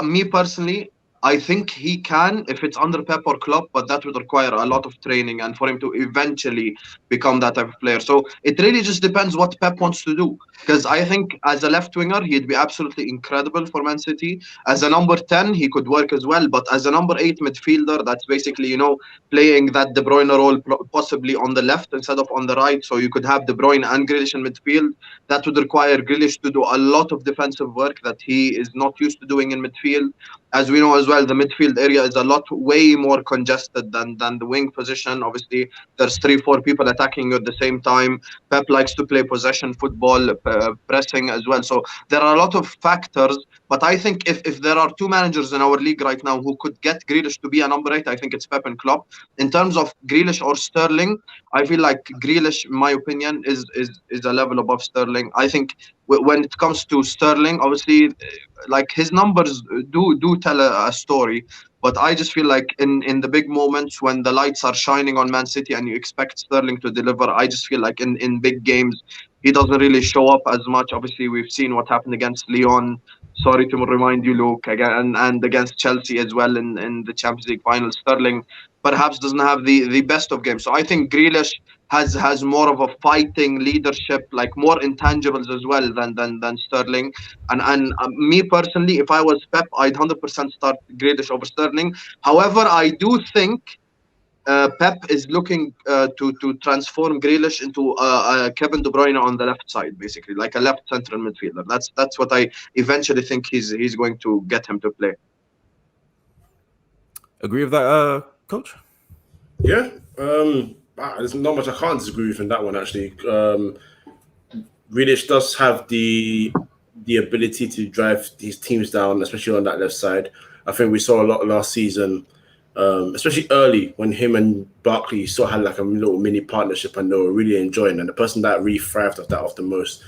Me personally, I think he can if it's under Pep or Klopp, but that would require a lot of training and for him to eventually become that type of player. So it really just depends what Pep wants to do. Because I think as a left winger, he'd be absolutely incredible for Man City. As a number 10, he could work as well. But as a number 8 midfielder, that's basically, playing that De Bruyne role possibly on the left instead of on the right. So you could have De Bruyne and Grealish in midfield. That would require Grealish to do a lot of defensive work that he is not used to doing in midfield. As we know as well, the midfield area is way more congested than the wing position. Obviously, there's 3-4 people attacking you at the same time. Pep likes to play possession football, pressing as well. So there are a lot of factors. But I think if there are 2 managers in our league right now who could get Grealish to be a number 8, I think it's Pep and Klopp. In terms of Grealish or Sterling, I feel like Grealish, in my opinion, is a level above Sterling. I think when it comes to Sterling, obviously, like his numbers do tell a story. But I just feel like in the big moments when the lights are shining on Man City and you expect Sterling to deliver, I just feel like in big games, he doesn't really show up as much. Obviously, we've seen what happened against Lyon. Sorry to remind you, Luke, again, and against Chelsea as well in the Champions League final. Sterling perhaps doesn't have the best of games. So I think Grealish has more of a fighting leadership, like more intangibles as well than Sterling. And me personally, if I was Pep, I'd 100% start Grealish over Sterling. However, I do think Pep is looking to transform Grealish into Kevin De Bruyne on the left side, basically, like a left central midfielder. That's what I eventually think he's going to get him to play. Agree with that, Coach? Yeah. There's not much I can't disagree with in that one, actually. Grealish does have the ability to drive these teams down, especially on that left side. I think we saw a lot last season, especially early when him and Barkley sort of had like a little mini partnership and they were really enjoying. And the person that really thrived off the most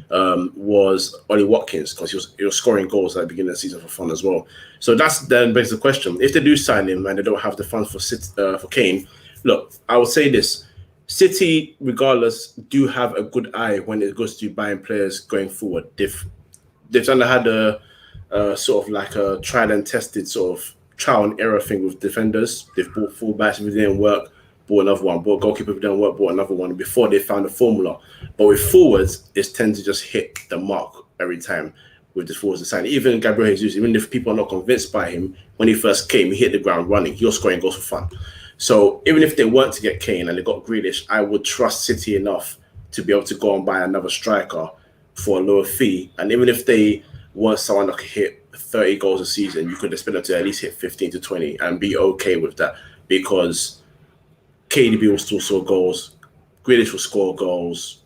was Ollie Watkins, because he was scoring goals at the beginning of the season for fun as well. So that's then begs the question: if they do sign him and they don't have the funds for Kane, look, I would say this. City, regardless, do have a good eye when it goes to buying players going forward. They've kind of had a sort of like a tried and tested sort of trial and error thing with defenders. They've bought fullbacks, if it didn't work, bought another one. Bought goalkeeper, if it didn't work, bought another one before they found a formula. But with forwards, it tends to just hit the mark every time with the forwards design. Even Gabriel Jesus, even if people are not convinced by him, when he first came, he hit the ground running. He was scoring goals for fun. So even if they weren't to get Kane and they got Grealish, I would trust City enough to be able to go and buy another striker for a lower fee. And even if they weren't someone that could hit 30 goals a season, you could expect them to at least hit 15 to 20 and be okay with that, because KDB will still score goals, Grealish will score goals,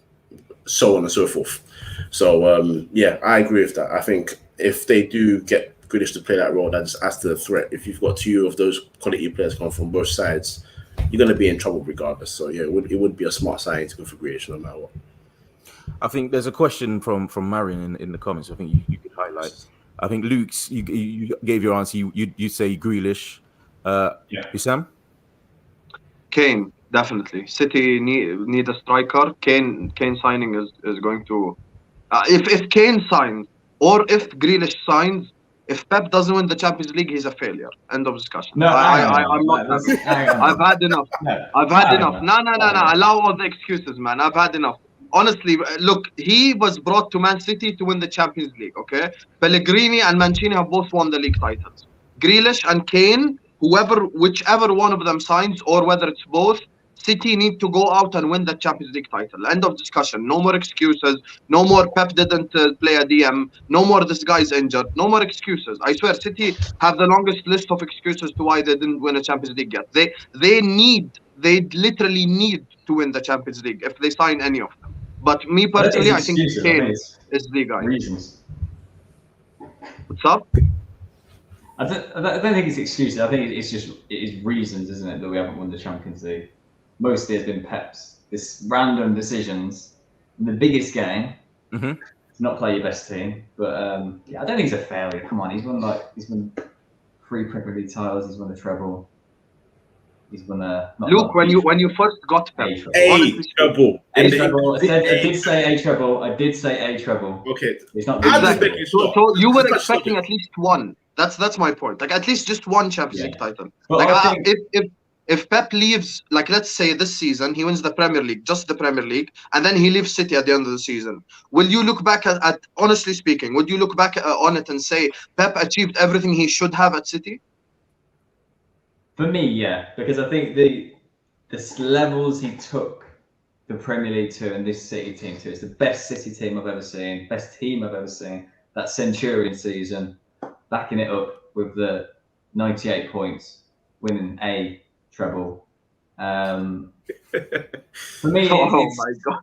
so on and so forth. So, yeah, I agree with that. I think if they do get Grealish to play that role, that just adds to the threat. If you've got two of those quality players coming from both sides, you're going to be in trouble regardless. So, yeah, it would be a smart signing to go for Grealish no matter what. I think there's a question from Marion in the comments. I think you could highlight. I think Luke's, you gave your answer. You say Grealish. Sam? Kane, definitely. City need a striker. Kane signing is going to... if Kane signs, or if Grealish signs, if Pep doesn't win the Champions League, he's a failure. End of discussion. No, I'm not. I've had enough. I've had enough. No. Allow all the excuses, man. I've had enough. Honestly, look, he was brought to Man City to win the Champions League, okay? Pellegrini and Mancini have both won the league titles. Grealish and Kane, whichever one of them signs, or whether it's both, City need to go out and win the Champions League title. End of discussion. No more excuses. No more Pep didn't play a DM. No more this guy's injured. No more excuses. I swear, City have the longest list of excuses to why they didn't win a Champions League yet. They literally need to win the Champions League if they sign any of them. But me personally, I think Kane is the guy. Reasons. What's up? I don't think it's excuses. I think it is reasons, isn't it, that we haven't won the Champions League. Mostly has been Pep's. This random decisions in the biggest game to not play your best team. But yeah, I don't think he's a failure. Come on, he's won 3 Premier League titles. He's won a treble. He's won a. Luke, when you first got Pep, A treble. I did say a treble. Okay, it's not. Exactly. So you were expecting at least one. That's my point. Like at least just one Champions League title. But like if Pep leaves, like let's say this season he wins the Premier League, just the Premier League, and then he leaves City at the end of the season, will you look back at honestly speaking, would you look back on it and say Pep achieved everything he should have at City? For me, yeah, because I think the levels he took the Premier League to and this City team to, it's the best City team I've ever seen, best team I've ever seen. That Centurion season, backing it up with the 98 points, winning a treble. For me, my God.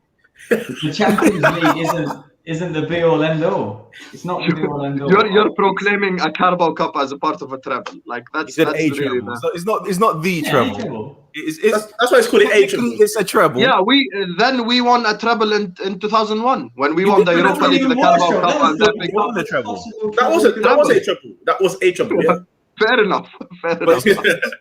The Champions League isn't the be all end all. It's not the be all end all. You're proclaiming a Carabao Cup as a part of a treble. Like that's really treble. So it's not the treble. That's why it's called a treble. It's a treble. Yeah, we won a treble in 2001 when we won the Europa League, the Carabao Cup, and the treble. That was a treble. That was a treble. Yeah. Fair enough.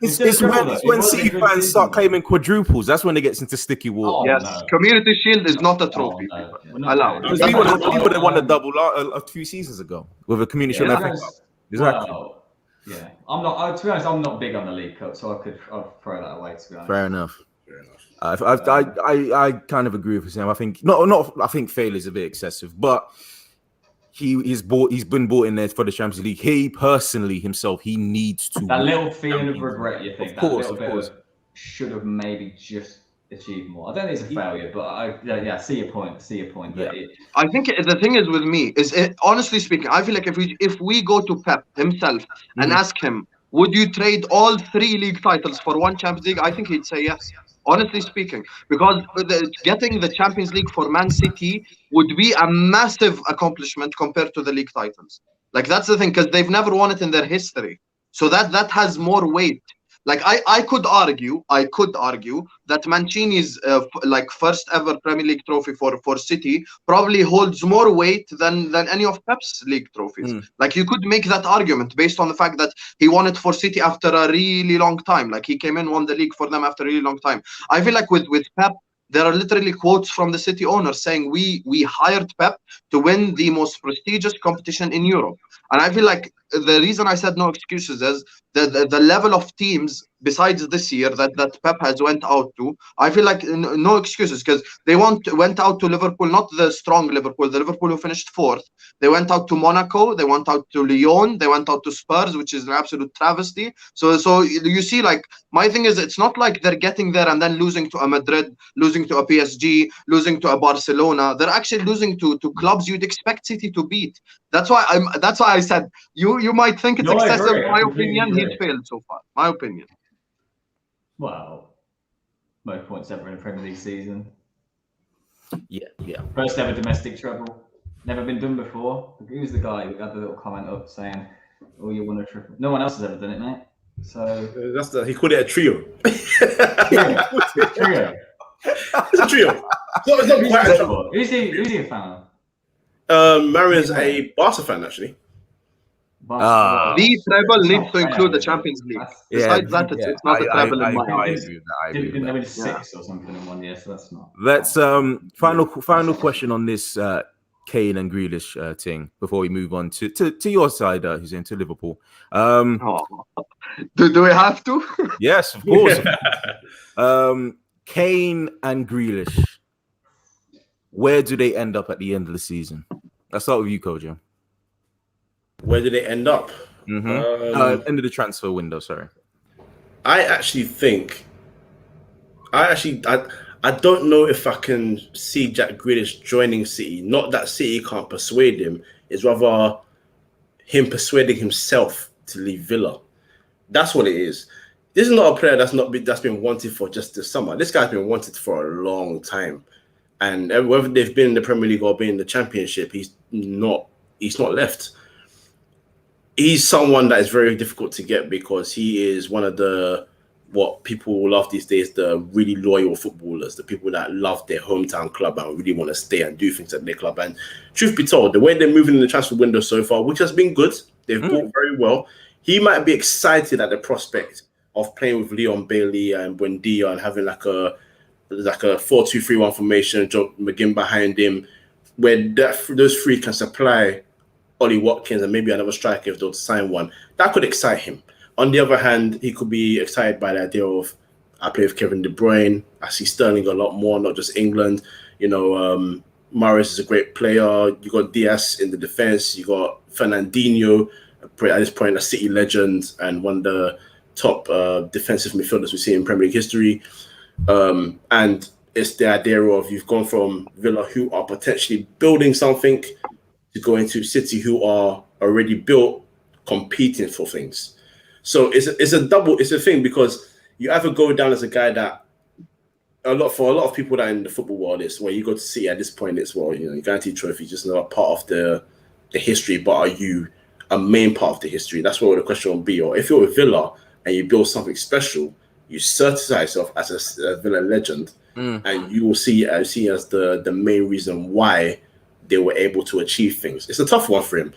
It's when City fans start claiming quadruples. That's when it gets into sticky water. Yes, no. Community Shield is not a trophy. Allow it. We would have won a double a few seasons ago with a Community Shield. Exactly. Well, yeah, I'm not. To be honest, I'm not big on the League Cup, so I'll throw that away. To be honest. Fair enough. I kind of agree with Sam. I think I think failure is a bit excessive, but. He's been bought in there for the Champions League. He personally himself, he needs to. That little feeling of regret, you think? Of course. Should have maybe just achieved more. I don't think it's a failure, but I see your point. Yeah. I think the thing is with me is honestly speaking, I feel like if we go to Pep himself and ask him, would you trade all 3 league titles for 1 Champions League? I think he'd say yes. honestly speaking, because getting the Champions League for Man City would be a massive accomplishment compared to the league titles. Like that's the thing, because they've never won it in their history. So that has more weight. Like I could argue that Mancini's like first ever Premier League trophy for City probably holds more weight than any of Pep's league trophies. Like you could make that argument based on the fact that he won it for City after a really long time. Like he came in, won the league for them after a really long time. I feel like with Pep, there are literally quotes from the City owner saying we hired Pep to win the most prestigious competition in Europe. And I feel like the reason I said no excuses is the level of teams besides this year that Pep has went out to. I feel like no excuses, because they went out to Liverpool, not the strong Liverpool, the Liverpool who finished fourth. They went out to Monaco, they went out to Lyon, they went out to Spurs, which is an absolute travesty. So you see, like, my thing is, it's not like they're getting there and then losing to a Madrid, losing to a PSG, losing to a Barcelona. They're actually losing to clubs you'd expect City to beat. That's why I said you might think it's excessive. My opinion, he's failed so far. My opinion. Well, most points ever in a Premier League season. Yeah. First ever domestic treble. Never been done before. Who's the guy who had the little comment up saying, "Oh, you won a triple"? No one else has ever done it, mate. So he called it a trio. Trio. It's a trio. It's not quite a trio. Who's he a fan of? Marion's a Barca fan, actually. The treble needs to include the Champions League. Besides that, it's not a treble in my eyes. Didn't they win 6 or something in 1 year? So that's not. Let's final question on this Kane and Grealish thing before we move on to your side, who's into Liverpool. Do we have to? Yes, of course. Kane and Grealish, where do they end up at the end of the season? Let's start with you, Kojo. Where do they end up? End of the transfer window, sorry. I don't know if I can see Jack Grealish joining City. Not that City can't persuade him. It's rather him persuading himself to leave Villa. That's what it is. This is not a player that's been wanted for just this summer. This guy's been wanted for a long time. And whether they've been in the Premier League or been in the Championship, he's not left. He's someone that is very difficult to get because he is one of the, what people love these days, the really loyal footballers, the people that love their hometown club and really want to stay and do things at their club. And truth be told, the way they're moving in the transfer window so far, which has been good, they've bought very well. He might be excited at the prospect of playing with Leon Bailey and Buendia and having like a 4-2-3-1 formation, Joe McGinn behind him, where those three can supply Ollie Watkins and maybe another striker if they'll sign one. That could excite him. On the other hand, he could be excited by the idea of, I play with Kevin De Bruyne. I see Sterling a lot more, not just England. You know, Mahrez is a great player. You got Diaz in the defense. You got Fernandinho, at this point, a City legend and one of the top defensive midfielders we see in Premier League history. And it's the idea of you've gone from Villa, who are potentially building something, to go into City, who are already built, competing for things. So it's a thing, because you either go down as a guy that for a lot of people that in the football world is where you go to see at this point it's, well, you know, guaranteed trophy, just not a part of the history, but are you a main part of the history? That's what the question will be. Or if you're with Villa and you build something special, you certify yourself as a Villa legend, and you will see as the main reason why they were able to achieve things. It's a tough one for him.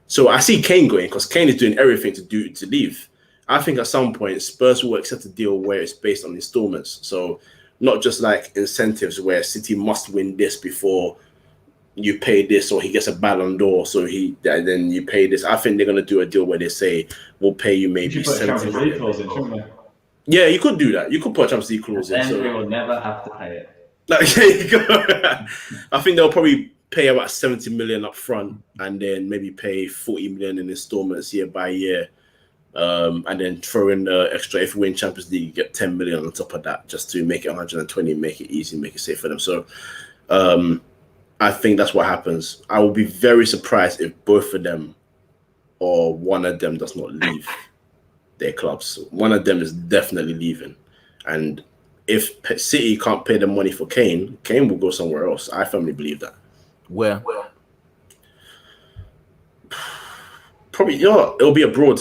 So I see Kane going, because Kane is doing everything to leave. I think at some point Spurs will accept a deal where it's based on installments. So not just like incentives where City must win this before you pay this, or he gets a Ballon d'Or, so then you pay this. I think they're going to do a deal where they say, we'll pay you maybe 70 million. Yeah, you could do that. You could put a Champions League clause in. Then we will never have to pay it. Like, there you go. I think they'll probably pay about 70 million up front and then maybe pay 40 million in installments year by year. And then throw in the extra. If we win Champions League, you get 10 million on top of that, just to make it 120, make it easy, make it safe for them. So I think that's what happens. I will be very surprised if both of them or one of them does not leave their clubs. One of them is definitely leaving. And if City can't pay the money for Kane, Kane will go somewhere else. I firmly believe that. Where? Probably, it'll be abroad.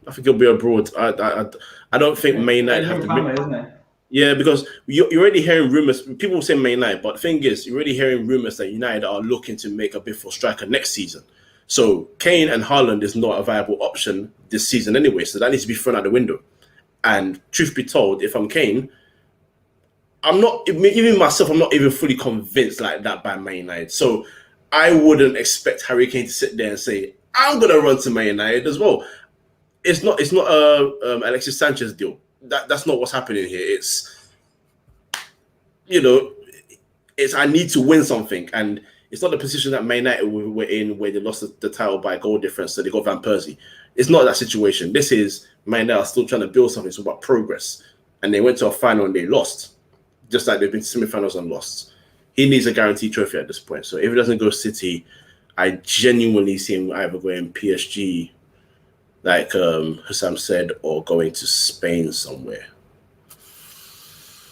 I think it'll be abroad. I don't think Man United have to. Family, isn't it? Yeah, because you're already hearing rumors. People say Man United, but the thing is, you're already hearing rumors that United are looking to make a bid for striker next season. So Kane and Haaland is not a viable option this season anyway. So that needs to be thrown out the window. And truth be told, if I'm Kane, I'm not even myself. I'm not even fully convinced like that by Man United. So I wouldn't expect Harry Kane to sit there and say, "I'm gonna run to Man United as well." It's not a Alexis Sanchez deal. That's not what's happening here. It's I need to win something, and it's not the position that Man United were in where they lost the title by a goal difference, so they got Van Persie. It's not that situation. This is Man United are still trying to build something. It's about progress, and they went to a final and they lost, just like they've been to semi-finals and lost. He needs a guaranteed trophy at this point. So if it doesn't go City, I genuinely see him either going PSG, like Hussam said, or going to Spain somewhere.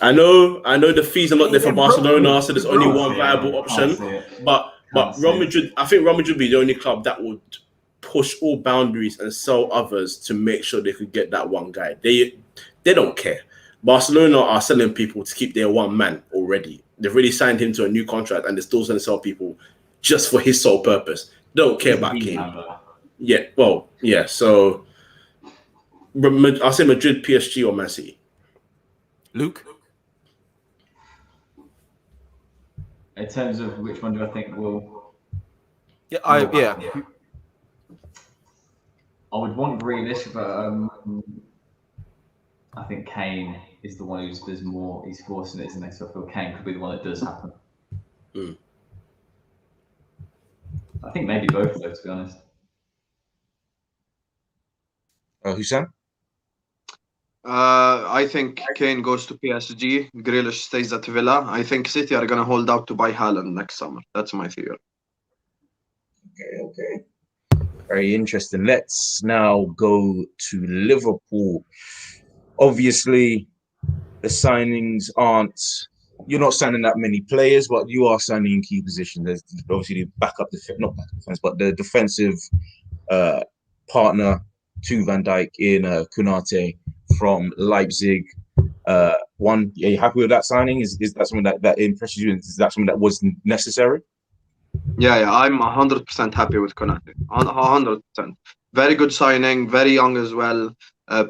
I know the fees are not there for Barcelona, so there's only one viable option. But Real Madrid, I think Real Madrid would be the only club that would push all boundaries and sell others to make sure they could get that one guy. They don't care. Barcelona are selling people to keep their one man already. They've already signed him to a new contract, and they're still going to sell people just for his sole purpose. They don't care about Kane. Yeah, well, yeah. So I'll say Madrid, PSG, or Man City. Luke? In terms of which one do I think will... Yeah, I would want Grealish, but I think Kane is the one he's forcing it, isn't he? So I feel Kane could be the one that does happen. I think maybe both of those, to be honest. Hussam? I think Kane goes to PSG. Grealish stays at Villa. I think City are going to hold out to buy Haaland next summer. That's my theory. Okay. Very interesting. Let's now go to Liverpool. Obviously, the signings aren't... You're not signing that many players, but you are signing in key positions. There's obviously not backup defense, but the defensive partner to Van Dijk in Konate from Leipzig. Are you happy with that signing? Is that something that impresses you? Is that something that was necessary? Yeah, I'm 100% happy with Konate. 100%. Very good signing, very young as well.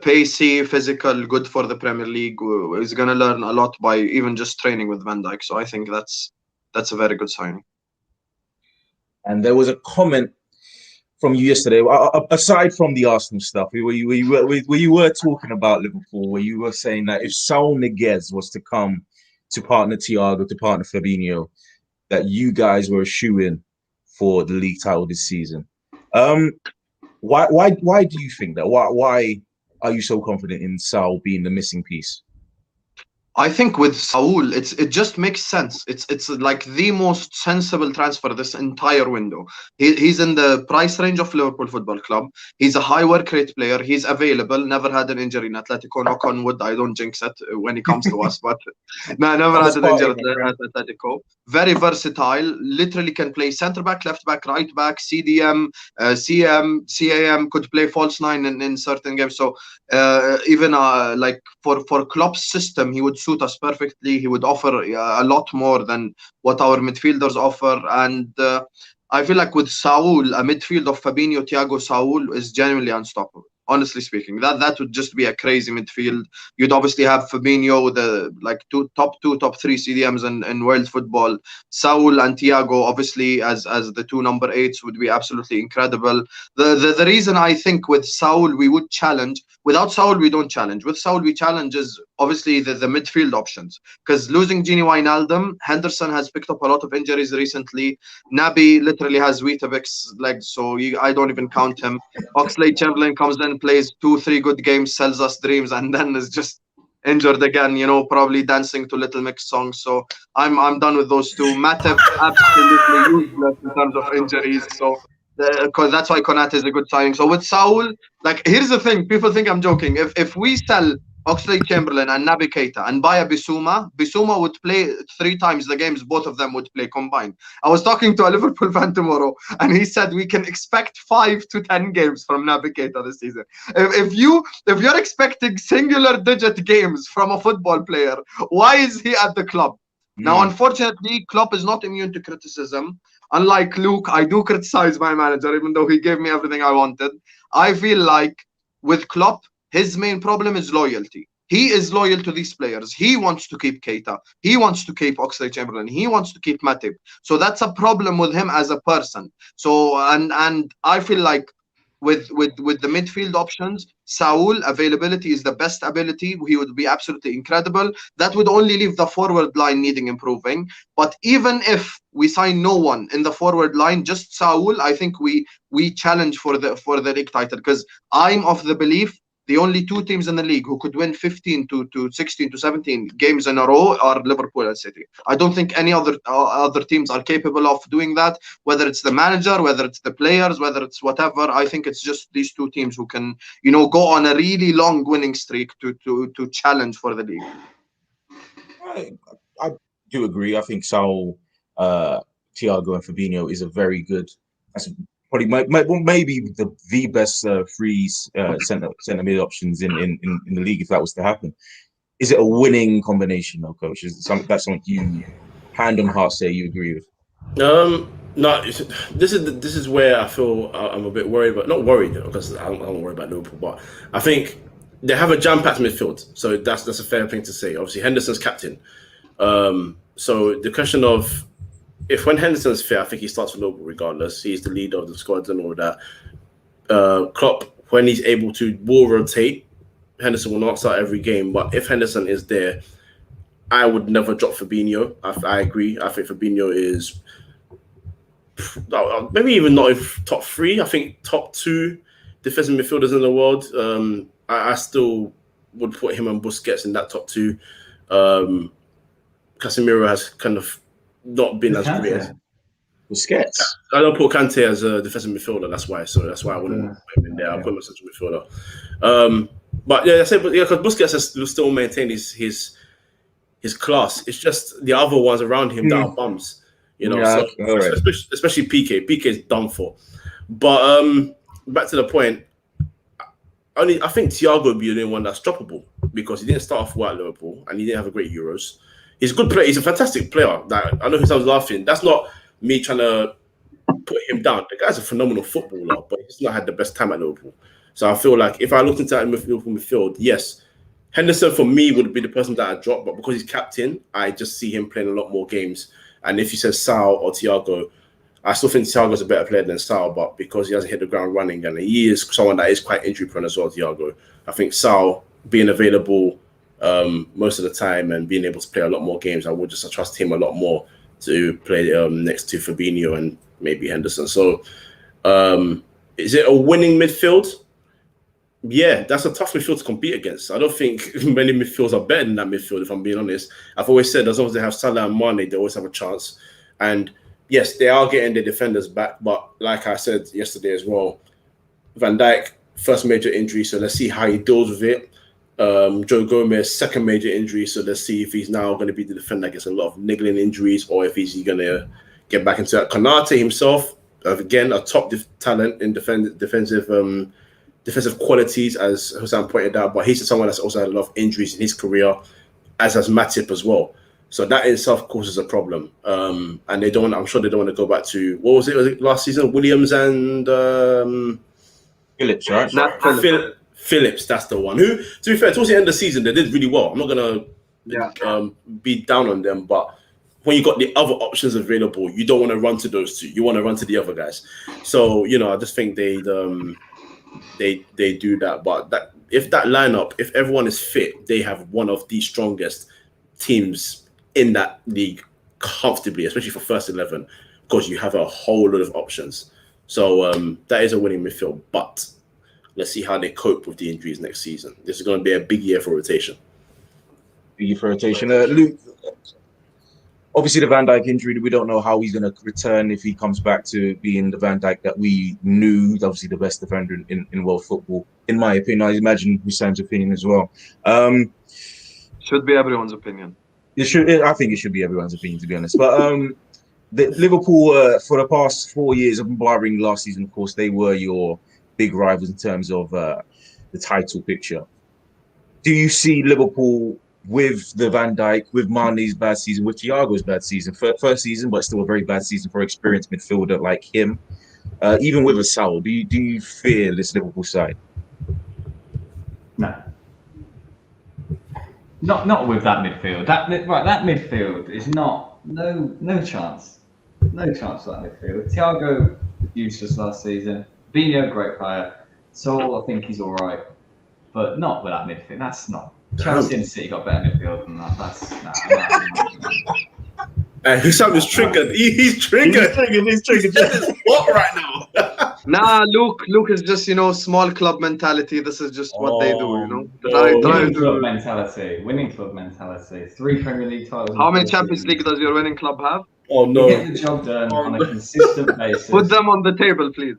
Pacey, physical, good for the Premier League. He's going to learn a lot by even just training with Van Dijk. So I think that's a very good signing. And there was a comment from you yesterday, aside from the Arsenal stuff, where you were talking about Liverpool, where you were saying that if Saul Niguez was to come to partner Thiago, to partner Fabinho, that you guys were a shoo-in for the league title this season. Why do you think that? Why are you so confident in Saul being the missing piece? I think with Saul, it just makes sense. It's like the most sensible transfer this entire window. He's in the price range of Liverpool Football Club. He's a high work rate player. He's available. Never had an injury in Atletico. Knock on wood. I don't jinx it when it comes to us, but no, never had an injury at Atletico. Very versatile. Literally can play centre back, left back, right back, CDM, CM, CAM. Could play false nine in certain games. So even like for Klopp's system, he would suit us perfectly. He would offer a lot more than what our midfielders offer, and I feel like with Saul, a midfield of Fabinho, Thiago, Saul is genuinely unstoppable. Honestly speaking, that would just be a crazy midfield. You'd obviously have Fabinho, the top three CDMs in world football. Saul and Thiago, obviously, as the two number 8s, would be absolutely incredible. The reason I think with Saul we would challenge. Without Saul, we don't challenge. With Saul, we challenge is obviously the midfield options. Because losing Gini Wijnaldum, Henderson has picked up a lot of injuries recently. Naby literally has Weetabix legs, so I don't even count him. Oxlade-Chamberlain comes in, plays 2-3 good games, sells us dreams, and then is just injured again, probably dancing to Little Mix songs. So I'm done with those two. Matip, absolutely useless in terms of injuries. So because that's why Konate is a good signing. So with Saul, like, here's the thing: people think I'm joking. If we sell Oxlade-Chamberlain and Naby Keita and buy a Bissouma, Bissouma would play 3 times the games both of them would play combined. I was talking to a Liverpool fan tomorrow, and he said we can expect 5 to 10 games from Naby Keita this season. If you're expecting singular digit games from a football player, why is he at the club? Now, unfortunately, Klopp is not immune to criticism. Unlike Luke, I do criticize my manager, even though he gave me everything I wanted. I feel like with Klopp, his main problem is loyalty. He is loyal to these players. He wants to keep Keita. He wants to keep Oxlade-Chamberlain. He wants to keep Matip. So that's a problem with him as a person. So and I feel like with the midfield options, Saul availability is the best ability. He would be absolutely incredible. That would only leave the forward line needing improving. But even if we sign no one in the forward line, just Saul, I think we challenge for the league title, because I'm of the belief the only 2 teams in the league who could win 15 to 16 to 17 games in a row are Liverpool and City. I don't think any other teams are capable of doing that, whether it's the manager, whether it's the players, whether it's whatever. I think it's just these 2 teams who can, go on a really long winning streak to challenge for the league. I do agree. I think Saul, Thiago, and Fabinho is a very good. That's probably maybe the best free centre mid options in the league if that was to happen. Is it a winning combination, though, Coach? That's something you, hand on heart, say you agree with? No, this is where I feel I'm a bit worried, but not worried, because I don't worry about Liverpool. But I think they have a jam-packed midfield, so that's a fair thing to say. Obviously, Henderson's captain. So the question of when Henderson's fit, I think he starts for Liverpool regardless. He's the leader of the squad and all that. Klopp, when he's able to, will rotate. Henderson will not start every game, but if Henderson is there, I would never drop Fabinho. I agree. I think Fabinho is maybe even not top 3. I think top 2 defensive midfielders in the world. I still would put him and Busquets in that top 2. Casemiro has kind of not been as great as Busquets. I don't put Kante as a defensive midfielder. That's why. So that's why I wouldn't put him in there. I'll put him as a central midfielder. But yeah, because Busquets has still maintained his class. It's just the other ones around him that are bums. Right. Especially PK. PK is done for. But back to the point. I think Thiago would be the only one that's droppable because he didn't start off well at Liverpool and he didn't have a great Euros. He's a good player. He's a fantastic player. I know he sounds laughing. That's not me trying to put him down. The guy's a phenomenal footballer, but he's not had the best time at Liverpool. So I feel like if I looked into that Liverpool midfield, yes, Henderson for me would be the person that I drop, but because he's captain, I just see him playing a lot more games. And if you said Saul or Thiago, I still think Thiago's a better player than Saul, but because he hasn't hit the ground running and he is someone that is quite injury prone as well, Thiago, I think Saul being available most of the time and being able to play a lot more games, I would just trust him a lot more to play next to Fabinho and maybe Henderson. So is it a winning midfield? Yeah, that's a tough midfield to compete against. I don't think many midfields are better than that midfield, if I'm being honest. I've always said as long as they have Salah and Mane, they always have a chance. And yes, they are getting their defenders back, but like I said yesterday as well, Van Dijk, first major injury, so let's see how he deals with it. Joe Gomez, second major injury, so let's see if he's now going to be the defender that gets a lot of niggling injuries or if he's going to get back into that. Konate himself, again, a top talent in defensive qualities, as Hosam pointed out, but he's someone that's also had a lot of injuries in his career, as has Matip as well. So that in itself causes a problem. And I'm sure they don't want to go back to, was it last season? Williams and Phillips, right? Phillips, that's the one. Who, to be fair, towards the end of the season, they did really well. I'm not going to be down on them, but when you got the other options available, you don't want to run to those two. You want to run to the other guys. So, I just think they do that. But if that lineup, if everyone is fit, they have one of the strongest teams in that league comfortably, especially for first 11, because you have a whole lot of options. So that is a winning midfield. But let's see how they cope with the injuries next season. This is going to be a big year for rotation. Big year for rotation. Luke, Obviously, the Van Dijk injury, we don't know how he's going to return if he comes back to being the Van Dijk that we knew. He's obviously the best defender in world football, in my opinion. I imagine Hussein's opinion as well. Should be everyone's opinion. I think it should be everyone's opinion, to be honest. But the Liverpool, for the past 4 years, barring last season, of course, they were your big rivals in terms of the title picture. Do you see Liverpool with the Van Dijk, with Mane's bad season, with Thiago's bad season, first season, but still a very bad season for an experienced midfielder like him, even with a Saul, do you fear this Liverpool side? No. Not with that midfield. That midfield is no chance. No chance for that midfield. Thiago, useless last season. Fabinho, great player. Saul, I think he's all right. But not with that midfield. That's not. Chelsea and City got better midfield than that. That's Hussam is triggered. He's triggered. He's triggered. What right now? Nah, Luke is just, small club mentality. This is just what they do, Winning club mentality. Winning club mentality. 3 Premier League titles. How many Champions League does your winning club have? Oh no! Get the job done on a consistent basis. Put them on the table, please.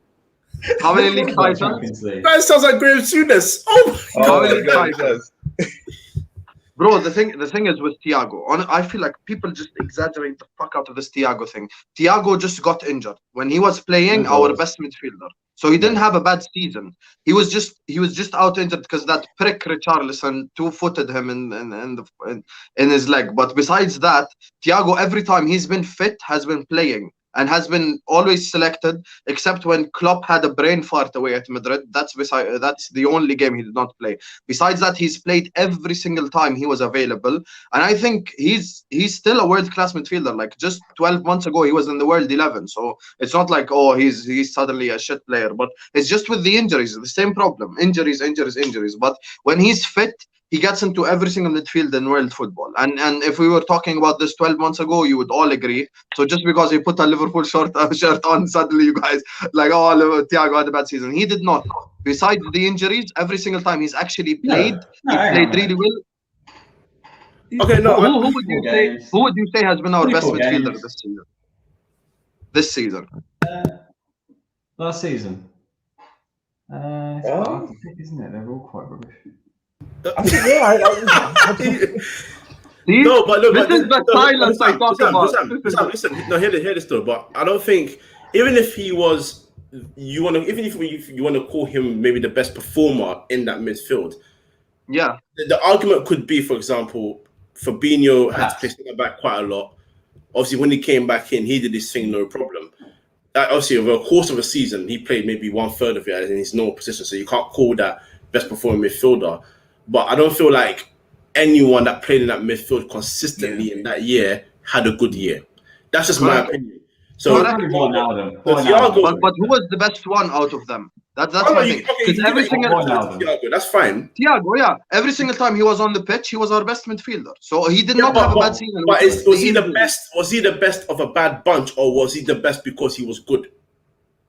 How many league titles? That sounds like Graham Souness. Oh my How god! many titles? Bro, the thing is with Thiago, I feel like people just exaggerate the fuck out of this Thiago thing. Thiago just got injured when he was playing our best midfielder, so he didn't have a bad season. He was just out injured because that prick Richarlison two-footed him in his leg. But besides that, Thiago every time he's been fit has been playing and has been always selected, except when Klopp had a brain fart away at Madrid. That's the only game he did not play. Besides that, he's played every single time he was available, and I think he's still a world-class midfielder. Like just 12 months ago, he was in the world 11. So it's not like he's suddenly a shit player, but it's just with the injuries, the same problem: injuries. But when he's fit, he gets into every single midfield in world football. And if we were talking about this 12 months ago, you would all agree. So just because he put a Liverpool shirt on, suddenly you guys like, oh, Thiago had a bad season. He did not. Besides the injuries, every single time he's actually played, he played really well. Okay, no. Who would you say has been our best midfielder this season? This season. Last season. It's quite hard to pick, isn't it? They're all quite rubbish. No, but look, this is the silence I talk about. Listen, no, hear this though. But I don't think, even if he was, even if you want to call him maybe the best performer in that midfield, yeah, the argument could be, for example, Fabinho had to play centre back quite a lot. Obviously, when he came back in, he did his thing, no problem. Obviously, over the course of a season, he played maybe 1/3 of it in his normal position, so you can't call that best performing midfielder. But I don't feel like anyone that played in that midfield consistently in that year had a good year. That's just my opinion. So, but who was the best one out of them? That's my thing. Because every single Thiago, that's fine. Thiago, yeah, every single time he was on the pitch, he was our best midfielder. So he did not have a bad season. But was he the best? Was he the best of a bad bunch, or was he the best because he was good?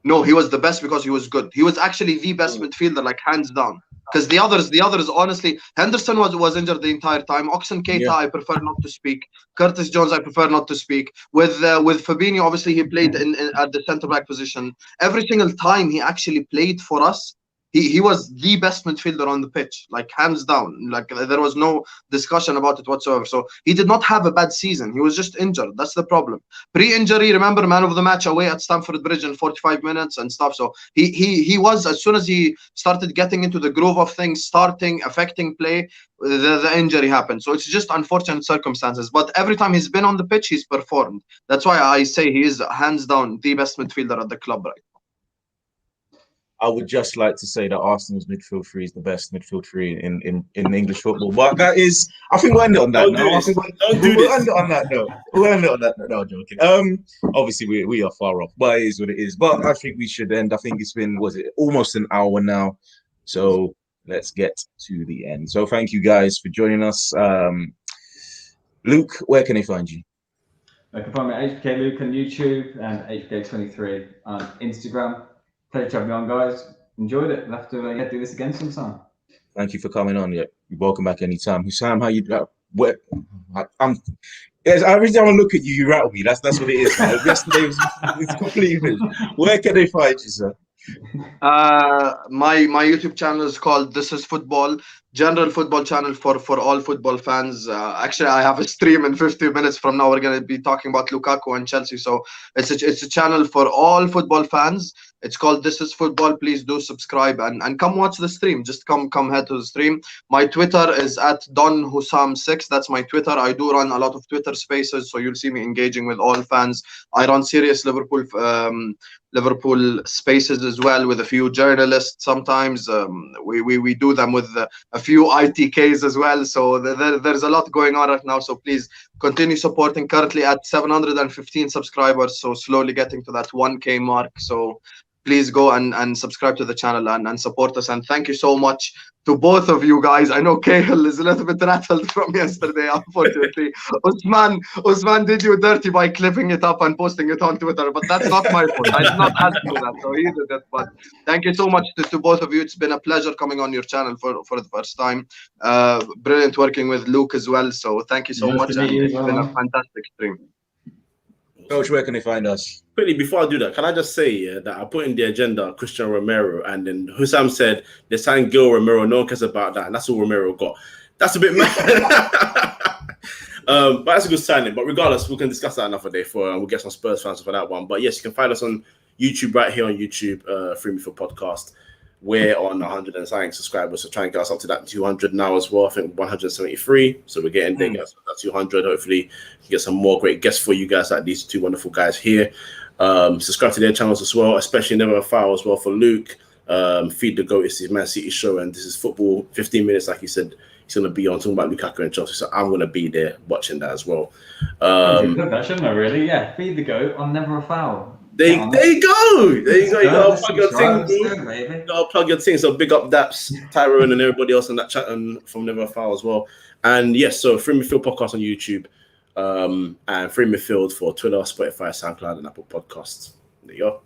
No, he was the best because he was good. He was actually the best midfielder, like hands down. Because the others, honestly, Henderson was injured the entire time. Oxen Keita, I prefer not to speak. Curtis Jones, I prefer not to speak. With Fabinho, obviously, he played at the centre back position. Every single time he actually played for us, he was the best midfielder on the pitch, like hands down. Like there was no discussion about it whatsoever. So he did not have a bad season. He was just injured. That's the problem. Pre-injury, remember, man of the match away at Stamford Bridge in 45 minutes and stuff. So he was, as soon as he started getting into the groove of things, affecting play, the injury happened. So it's just unfortunate circumstances. But every time he's been on the pitch, he's performed. That's why I say he is hands down the best midfielder at the club right now. I would just like to say that Arsenal's midfield three is the best midfield three in English football. But that is, I think we'll end it on that now. We'll end it on that note. We'll end it on that note. No, I'm joking. Obviously we are far off, but it is what it is. But I think we should end. I think it's been, almost an hour now. So let's get to the end. So thank you guys for joining us. Luke, where can they find you? I can find me at HPK Luke on YouTube and HPK23 on Instagram. Pleasure to have me on, guys. Enjoyed it. We'll have to do this again sometime. Thank you for coming on. Yeah, you're welcome back anytime. Hussam, how you? Yes, every time I look at you, you rattle me. That's what it is. Man. Yesterday was it's completely finished. Where can they find you, sir? My YouTube channel is called This Is Football, general football channel for all football fans. Actually, I have a stream in 50 minutes from now. We're going to be talking about Lukaku and Chelsea. So it's a channel for all football fans. It's called This Is Football. Please do subscribe and come watch the stream. Just come head to the stream. My Twitter is at DonHussam6. That's my Twitter. I do run a lot of Twitter spaces, so you'll see me engaging with all fans. I run serious Liverpool spaces as well with a few journalists. Sometimes we do them with a few ITKs as well. So there's a lot going on right now. So please continue supporting. Currently at 715 subscribers, so slowly getting to that 1K mark. So please go and subscribe to the channel and support us. And thank you so much to both of you guys. I know Cahill is a little bit rattled from yesterday, unfortunately. Usman did you dirty by clipping it up and posting it on Twitter, but that's not my fault. I did not ask for that, so he did it. But thank you so much to both of you. It's been a pleasure coming on your channel for the first time. Brilliant working with Luke as well. So thank you so much. And it's been a fantastic stream. Coach, where can they find us? Quickly, before I do that, can I just say that I put in the agenda Christian Romero, and then Hussam said they signed Gil Romero. No one cares about that, and that's all Romero got. That's a bit mad. But that's a good signing. But regardless, we can discuss that another day. We'll get some Spurs fans for that one. But yes, you can find us on YouTube, right here on YouTube, 3inMidfield podcast. We're on 100 and something subscribers, so try and get us up to that 200 now as well. I think 173. So we're getting there, guys. That 200. Hopefully, we can get some more great guests for you guys, like these two wonderful guys here. Subscribe to their channels as well, especially Never a Foul as well for Luke. Feed the Goat is his Man City show, and this is football. 15 minutes, like he said, he's going to be on talking about Lukaku and Chelsea. So I'm going to be there watching that as well. That shouldn't I really? Yeah, Feed the Goat on Never a Foul. There you go. You gotta plug your thing, bro. You gotta plug your thing. So big up Daps, Tyrone, and everybody else in that chat and from Never a Foul as well. And yes, so 3inMidfield podcast on YouTube, and 3inMidfield for Twitter, Spotify, SoundCloud, and Apple Podcasts. There you go.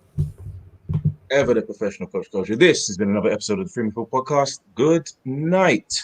Ever the professional coach. This has been another episode of the 3inMidfield podcast. Good night.